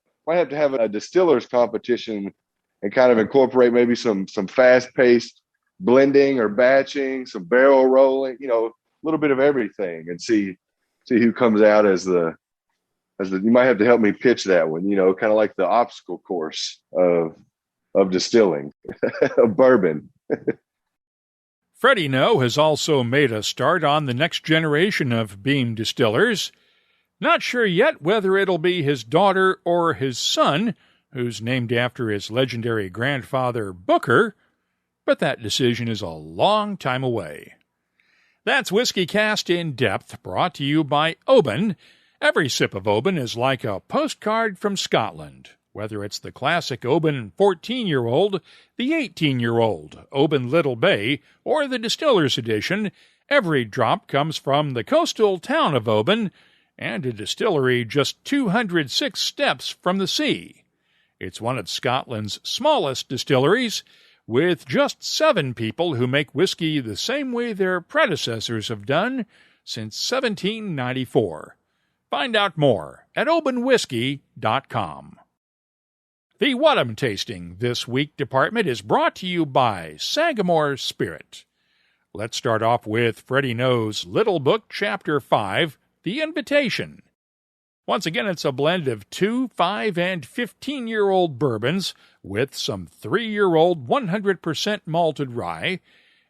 distillers competition and kind of incorporate maybe some fast-paced blending or batching, some barrel rolling, a little bit of everything, and see who comes out as the. You might have to help me pitch that one. Kind of like the obstacle course of distilling, of bourbon. Freddie Noe has also made a start on the next generation of Beam distillers. Not sure yet whether it'll be his daughter or his son, who's named after his legendary grandfather, Booker, but that decision is a long time away. That's WhiskyCast In-Depth, brought to you by Oban. Every sip of Oban is like a postcard from Scotland, whether it's the classic Oban 14-year-old, the 18-year-old Oban Little Bay, or the Distillers edition. Every drop comes from the coastal town of Oban, and a distillery just 206 steps from the sea. It's one of Scotland's smallest distilleries, with just 7 people who make whiskey the same way their predecessors have done since 1794. Find out more at openwhiskey.com. The What I'm Tasting This Week department is brought to you by Sagamore Spirit. Let's start off with Freddie Noe's Little Book, Chapter 5, The Invitation. Once again, it's a blend of 2, 5, and 15-year-old bourbons with some 3-year-old 100% malted rye,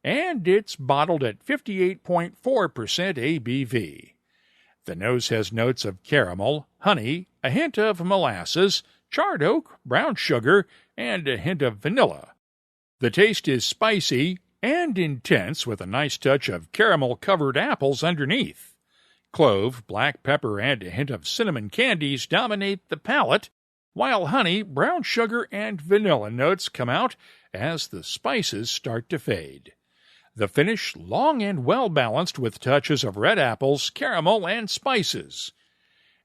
and it's bottled at 58.4% ABV. The nose has notes of caramel, honey, a hint of molasses, charred oak, brown sugar, and a hint of vanilla. The taste is spicy and intense with a nice touch of caramel-covered apples underneath. Clove, black pepper, and a hint of cinnamon candies dominate the palate, while honey, brown sugar, and vanilla notes come out as the spices start to fade. The finish long and well-balanced with touches of red apples, caramel, and spices.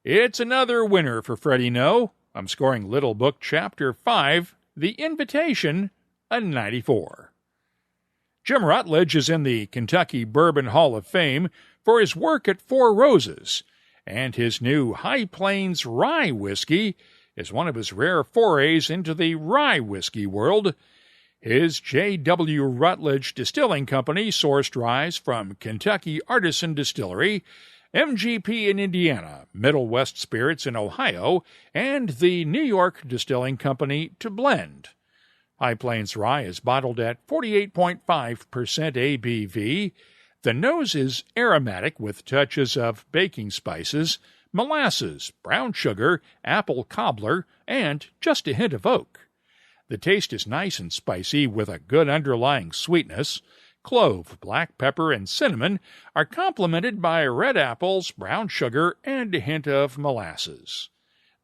It's another winner for Freddie Noe. I'm scoring Little Book Chapter 5, The Invitation, a 94. Jim Rutledge is in the Kentucky Bourbon Hall of Fame for his work at Four Roses, and his new High Plains Rye Whiskey is one of his rare forays into the rye whiskey world. His J.W. Rutledge Distilling Company sourced ryes from Kentucky Artisan Distillery, MGP in Indiana, Middle West Spirits in Ohio, and the New York Distilling Company to blend. High Plains Rye is bottled at 48.5% ABV. The nose is aromatic with touches of baking spices, molasses, brown sugar, apple cobbler, and just a hint of oak. The taste is nice and spicy with a good underlying sweetness. Clove, black pepper, and cinnamon are complemented by red apples, brown sugar, and a hint of molasses.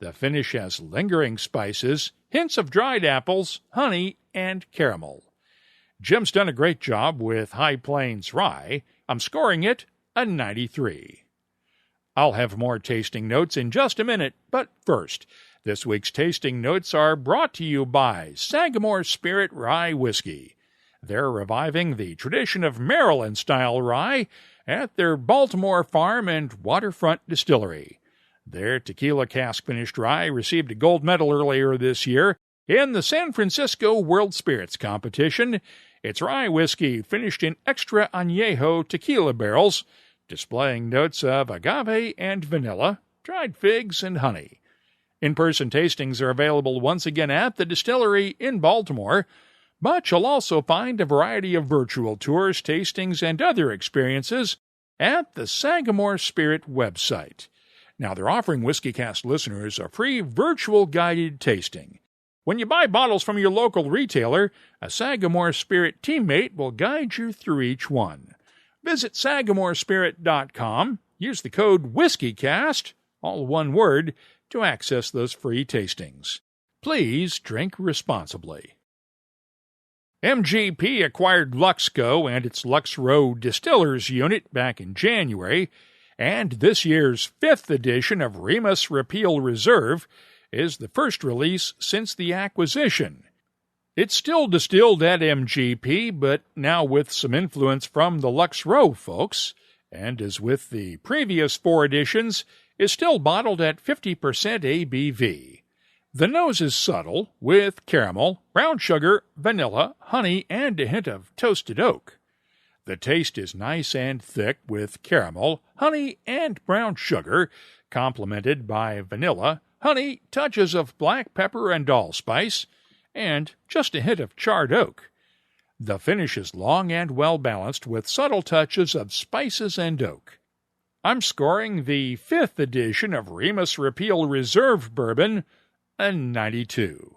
The finish has lingering spices, hints of dried apples, honey, and caramel. Jim's done a great job with High Plains Rye. I'm scoring it a 93. I'll have more tasting notes in just a minute, but first, this week's tasting notes are brought to you by Sagamore Spirit Rye Whiskey. They're reviving the tradition of Maryland-style rye at their Baltimore farm and waterfront distillery. Their tequila cask-finished rye received a gold medal earlier this year in the San Francisco World Spirits Competition. It's rye whiskey finished in extra añejo tequila barrels, displaying notes of agave and vanilla, dried figs, and honey. In-person tastings are available once again at the distillery in Baltimore, but you'll also find a variety of virtual tours, tastings, and other experiences at the Sagamore Spirit website. Now, they're offering WhiskyCast listeners a free virtual guided tasting. When you buy bottles from your local retailer, a Sagamore Spirit teammate will guide you through each one. Visit SagamoreSpirit.com, use the code WhiskyCast, all one word, to access those free tastings. Please drink responsibly. MGP acquired Luxco and its Lux Row Distillers unit back in January, and this year's 5th edition of Remus Repeal Reserve is the first release since the acquisition. It's still distilled at MGP, but now with some influence from the Lux Row folks, and as with the previous 4 editions, is still bottled at 50% ABV. The nose is subtle, with caramel, brown sugar, vanilla, honey, and a hint of toasted oak. The taste is nice and thick with caramel, honey, and brown sugar, complemented by vanilla, honey, touches of black pepper and allspice, and just a hint of charred oak. The finish is long and well-balanced with subtle touches of spices and oak. I'm scoring the 5th edition of Remus Repeal Reserve Bourbon a 92.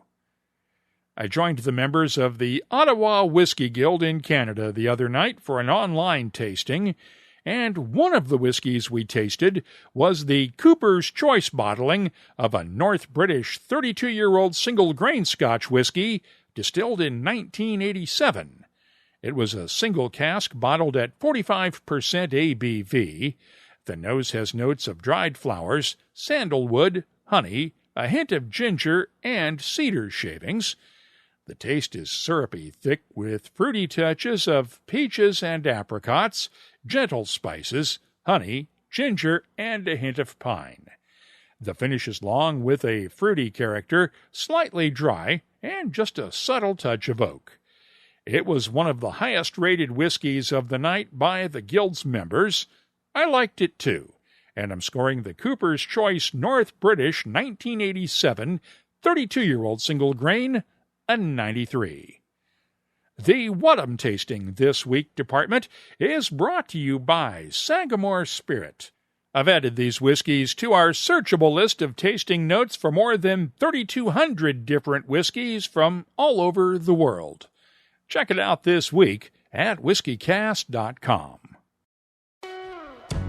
I joined the members of the Ottawa Whiskey Guild in Canada the other night for an online tasting, and one of the whiskeys we tasted was the Cooper's Choice bottling of a North British 32-year-old single-grain Scotch whiskey distilled in 1987. It was a single cask bottled at 45% ABV. The nose has notes of dried flowers, sandalwood, honey, a hint of ginger, and cedar shavings. The taste is syrupy, thick with fruity touches of peaches and apricots, gentle spices, honey, ginger, and a hint of pine. The finish is long with a fruity character, slightly dry, and just a subtle touch of oak. It was one of the highest-rated whiskeys of the night by the Guild's members. I liked it, too, and I'm scoring the Cooper's Choice North British 1987 32-year-old single grain a 93. The What I'm Tasting This Week department is brought to you by Sagamore Spirit. I've added these whiskeys to our searchable list of tasting notes for more than 3,200 different whiskeys from all over the world. Check it out this week at whiskycast.com.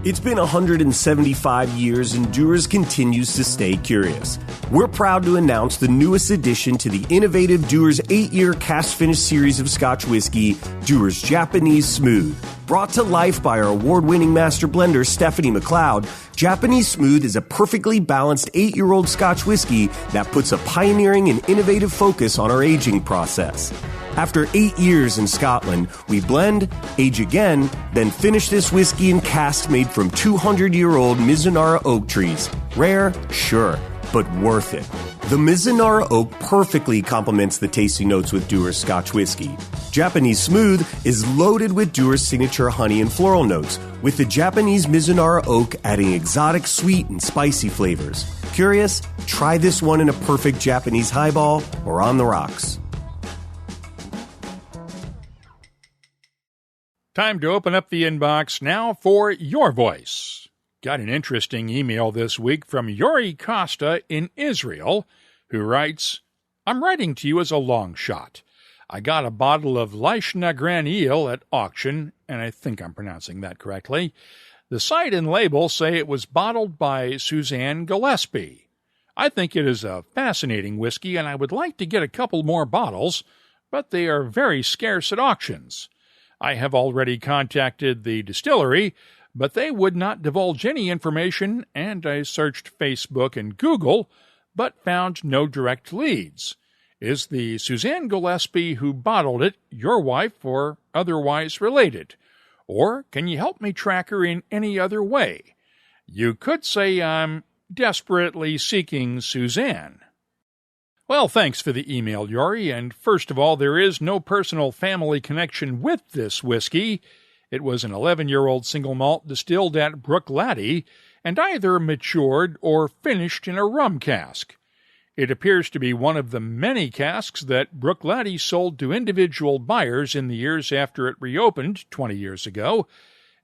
It's been 175 years and Dewar's continues to stay curious. We're proud to announce the newest addition to the innovative Dewar's 8-year cask finish series of Scotch whiskey, Dewar's Japanese Smooth. Brought to life by our award-winning master blender, Stephanie McLeod, Japanese Smooth is a perfectly balanced 8-year-old Scotch whiskey that puts a pioneering and innovative focus on our aging process. After 8 years in Scotland, we blend, age again, then finish this whiskey in casks made from 200-year-old Mizunara oak trees. Rare, sure, but worth it. The Mizunara oak perfectly complements the tasting notes with Dewar's Scotch whiskey. Japanese Smooth is loaded with Dewar's signature honey and floral notes, with the Japanese Mizunara oak adding exotic sweet and spicy flavors. Curious? Try this one in a perfect Japanese highball or on the rocks. Time to open up the inbox now for your voice. Got an interesting email this week from Yori Costa in Israel, who writes, I'm writing to you as a long shot. I got a bottle of Leishna Gran Eel at auction, and I think I'm pronouncing that correctly. The site and label say it was bottled by Suzanne Gillespie. I think it is a fascinating whiskey, and I would like to get a couple more bottles, but they are very scarce at auctions. I have already contacted the distillery, but they would not divulge any information, and I searched Facebook and Google, but found no direct leads. Is the Suzanne Gillespie who bottled it your wife or otherwise related? Or can you help me track her in any other way? You could say I'm desperately seeking Suzanne. Well, thanks for the email, Yori, and first of all, there is no personal family connection with this whiskey. It was an 11-year-old single malt distilled at Bruichladdich and either matured or finished in a rum cask. It appears to be one of the many casks that Bruichladdich sold to individual buyers in the years after it reopened 20 years ago,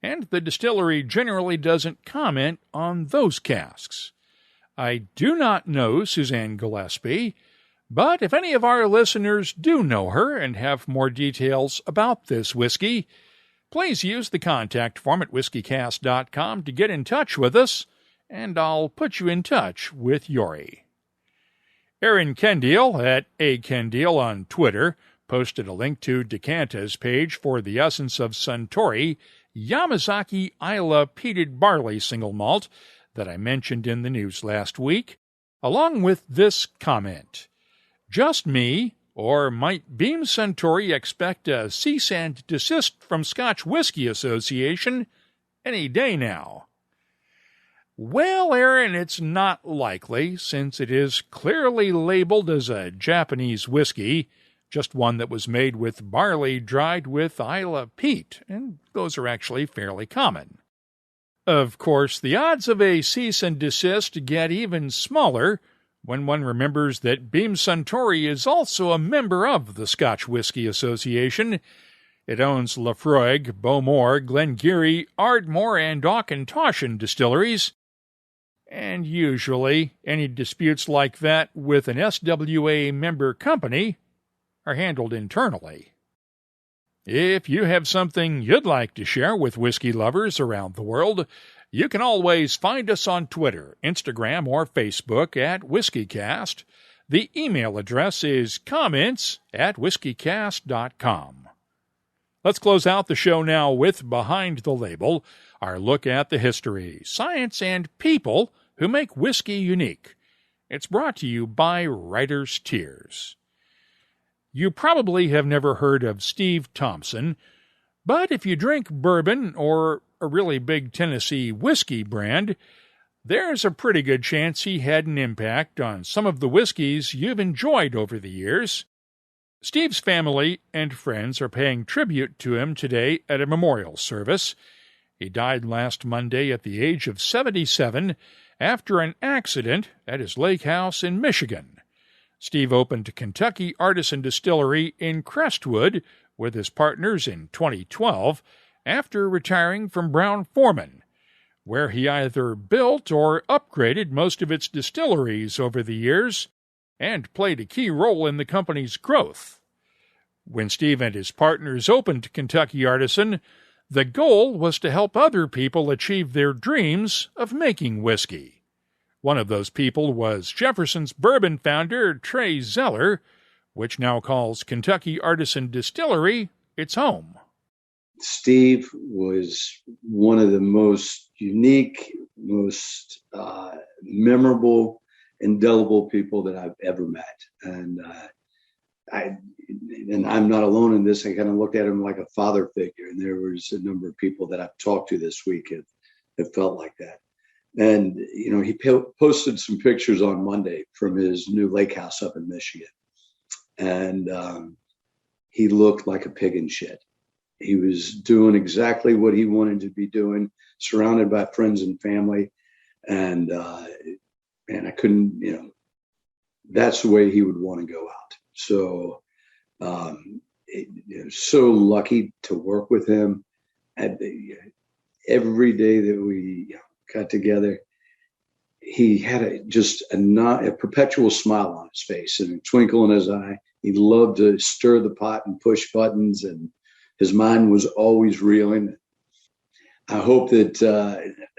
and the distillery generally doesn't comment on those casks. I do not know Suzanne Gillespie, but if any of our listeners do know her and have more details about this whiskey, please use the contact form at whiskycast.com to get in touch with us, and I'll put you in touch with Yori. Aaron Kendall at @Kendall on Twitter posted a link to Decanta's page for the essence of Suntory, Yamazaki Isla peated barley single malt that I mentioned in the news last week, along with this comment. Just me, or might Beam Suntory expect a cease and desist from Scotch Whisky Association any day now? Well, Aaron, it's not likely, since it is clearly labeled as a Japanese whiskey, just one that was made with barley dried with Isla peat, and those are actually fairly common. Of course, the odds of a cease and desist get even smaller when one remembers that Beam Suntory is also a member of the Scotch Whisky Association. It owns Laphroaig, Bowmore, Glengarry, Ardmore, and Auchentoshan distilleries. And usually, any disputes like that with an SWA member company are handled internally. If you have something you'd like to share with whiskey lovers around the world, you can always find us on Twitter, Instagram, or Facebook at WhiskyCast. The email address is comments@whiskycast.com. Let's close out the show now with Behind the Label, our look at the history, science, and people who make whiskey unique. It's brought to you by Writer's Tears. You probably have never heard of Steve Thompson, but if you drink bourbon or a really big Tennessee whiskey brand, there's a pretty good chance he had an impact on some of the whiskeys you've enjoyed over the years. Steve's family and friends are paying tribute to him today at a memorial service. He died last Monday at the age of 77 after an accident at his lake house in Michigan. Steve opened Kentucky Artisan Distillery in Crestwood with his partners in 2012 after retiring from Brown-Forman, where he either built or upgraded most of its distilleries over the years and played a key role in the company's growth. When Steve and his partners opened Kentucky Artisan, the goal was to help other people achieve their dreams of making whiskey. One of those people was Jefferson's bourbon founder, Trey Zeller, which now calls Kentucky Artisan Distillery its home. Steve was one of the most unique, most memorable, indelible people that I've ever met. And I'm not alone in this. I kind of looked at him like a father figure. And there was a number of people that I've talked to this week that felt like that. And, you know, he posted some pictures on Monday from his new lake house up in Michigan. And he looked like a pig in shit. He was doing exactly what he wanted to be doing, surrounded by friends and family. And I couldn't, you know, that's the way he would want to go out. So so lucky to work with him. Every day that we got together, he had a perpetual smile on his face and a twinkle in his eye. He loved to stir the pot and push buttons, and his mind was always reeling. I hope that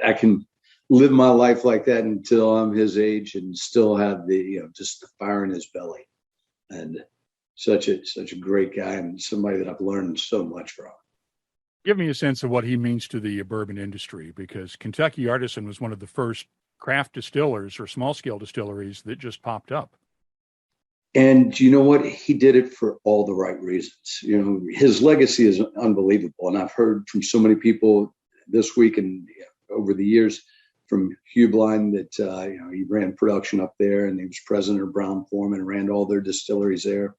I can live my life like that until I'm his age and still have just the fire in his belly. And such a great guy and somebody that I've learned so much from. Give me a sense of what he means to the bourbon industry, because Kentucky Artisan was one of the first craft distillers or small-scale distilleries that just popped up. And you know what? He did it for all the right reasons. You know, his legacy is unbelievable. And I've heard from so many people this week and over the years from Hugh Blind that, he ran production up there and he was president of Brown-Forman and ran all their distilleries there.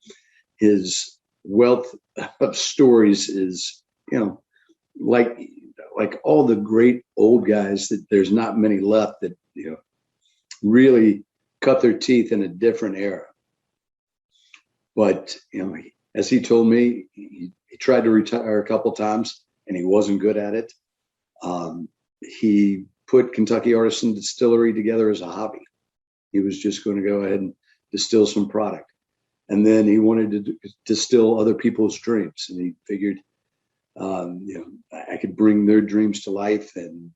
His wealth of stories is, like all the great old guys that there's not many left that, really cut their teeth in a different era. But, as he told me, he tried to retire a couple times and he wasn't good at it. He put Kentucky Artisan Distillery together as a hobby. He was just going to go ahead and distill some product. And then he wanted to distill other people's dreams. And he figured, I could bring their dreams to life. And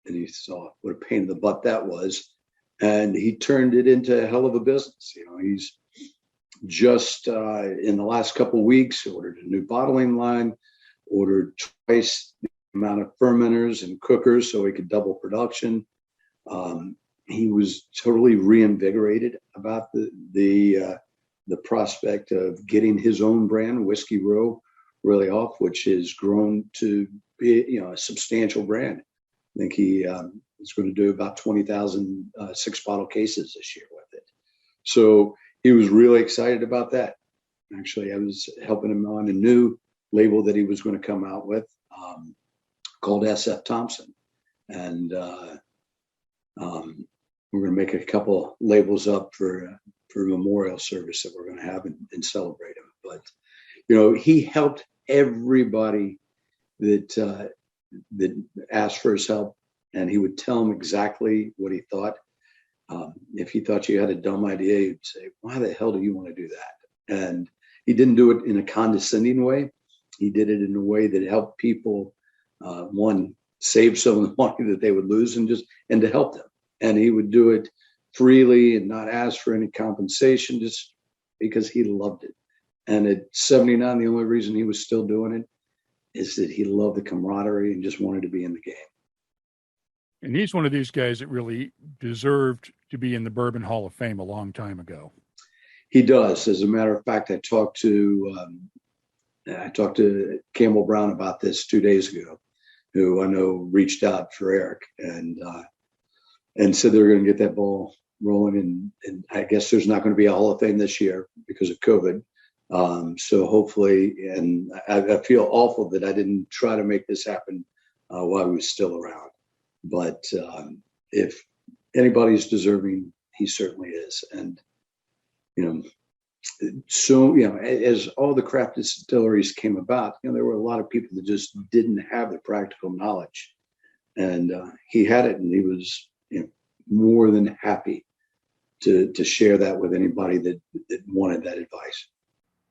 he saw what a pain in the butt that was. And he turned it into a hell of a business. He's just in the last couple of weeks ordered a new bottling line, ordered twice the amount of fermenters and cookers so he could double production. He was totally reinvigorated about the prospect of getting his own brand, Whiskey Row, really off, which has grown to be a substantial brand. I think he is going to do about 20,000 six-bottle cases this year with it. So he was really excited about that. Actually, I was helping him on a new label that he was going to come out with called SF Thompson. And we're going to make a couple labels up for a memorial service that we're going to have and celebrate him. But, he helped everybody that asked for his help, and he would tell them exactly what he thought. If he thought you had a dumb idea, he'd say, why the hell do you want to do that? And he didn't do it in a condescending way. He did it in a way that helped people, one, save some of the money that they would lose and to help them. And he would do it freely and not ask for any compensation just because he loved it. And at 79, the only reason he was still doing it is that he loved the camaraderie and just wanted to be in the game. And he's one of these guys that really deserved to be in the Bourbon Hall of Fame a long time ago. He does. As a matter of fact, I talked to Campbell Brown about this 2 days ago, who I know reached out for Eric and said they're going to get that ball rolling. And I guess there's not going to be a Hall of Fame this year because of COVID. So hopefully, and I feel awful that I didn't try to make this happen while he was still around. But if anybody's deserving, he certainly is. And, so, as all the craft distilleries came about, there were a lot of people that just didn't have the practical knowledge. And he had it, and he was more than happy to share that with anybody that wanted that advice.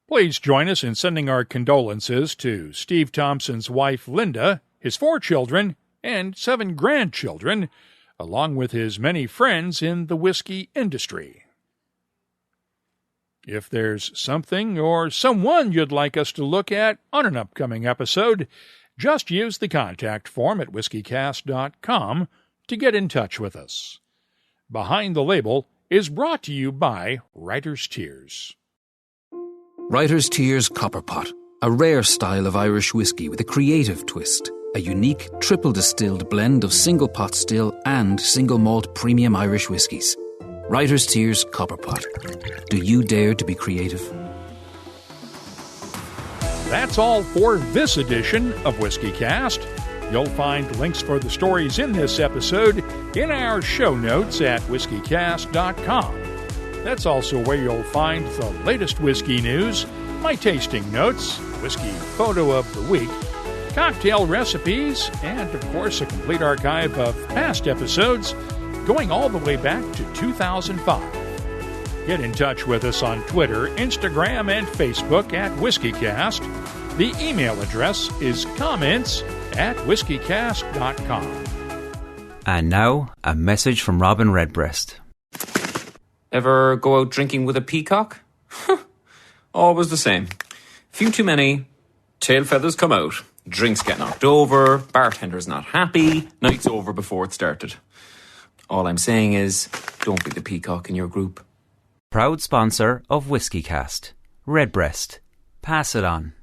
Please join us in sending our condolences to Steve Thompson's wife, Linda, his 4 children, and 7 grandchildren, along with his many friends in the whiskey industry. If there's something or someone you'd like us to look at on an upcoming episode, just use the contact form at whiskycast.com to get in touch with us. Behind the Label is brought to you by Writer's Tears. Writer's Tears Copper Pot, a rare style of Irish whiskey with a creative twist. A unique triple-distilled blend of single pot still and single malt premium Irish whiskies. Writer's Tears Copper Pot. Do you dare to be creative? That's all for this edition of WhiskyCast. You'll find links for the stories in this episode in our show notes at whiskycast.com. That's also where you'll find the latest whiskey news, my tasting notes, whiskey photo of the week, cocktail recipes, and, of course, a complete archive of past episodes going all the way back to 2005. Get in touch with us on Twitter, Instagram, and Facebook at WhiskyCast. The email address is comments@whiskycast.com. And now, a message from Robin Redbreast. Ever go out drinking with a peacock? Always the same. Few too many, tail feathers come out, drinks get knocked over, bartender's not happy, night's over before it started. All I'm saying is, don't be the peacock in your group. Proud sponsor of WhiskyCast. Redbreast. Pass it on.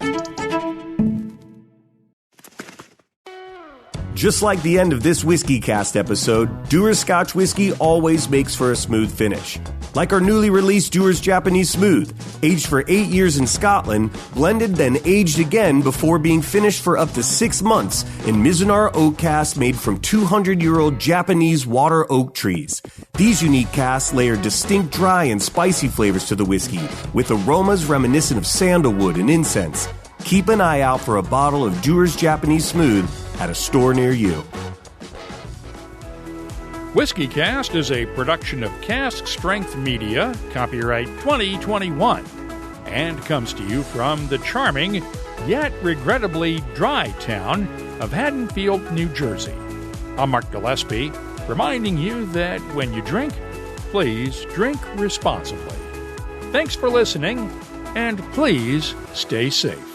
Just like the end of this WhiskyCast episode, Dewar's Scotch Whiskey always makes for a smooth finish. Like our newly released Dewar's Japanese Smooth, aged for 8 years in Scotland, blended then aged again before being finished for up to 6 months in Mizunar oak casks made from 200-year-old Japanese water oak trees. These unique casks layer distinct dry and spicy flavors to the whiskey, with aromas reminiscent of sandalwood and incense. Keep an eye out for a bottle of Dewar's Japanese Smooth at a store near you. WhiskyCast is a production of Cask Strength Media, copyright 2021, and comes to you from the charming, yet regrettably dry town of Haddonfield, New Jersey. I'm Mark Gillespie, reminding you that when you drink, please drink responsibly. Thanks for listening, and please stay safe.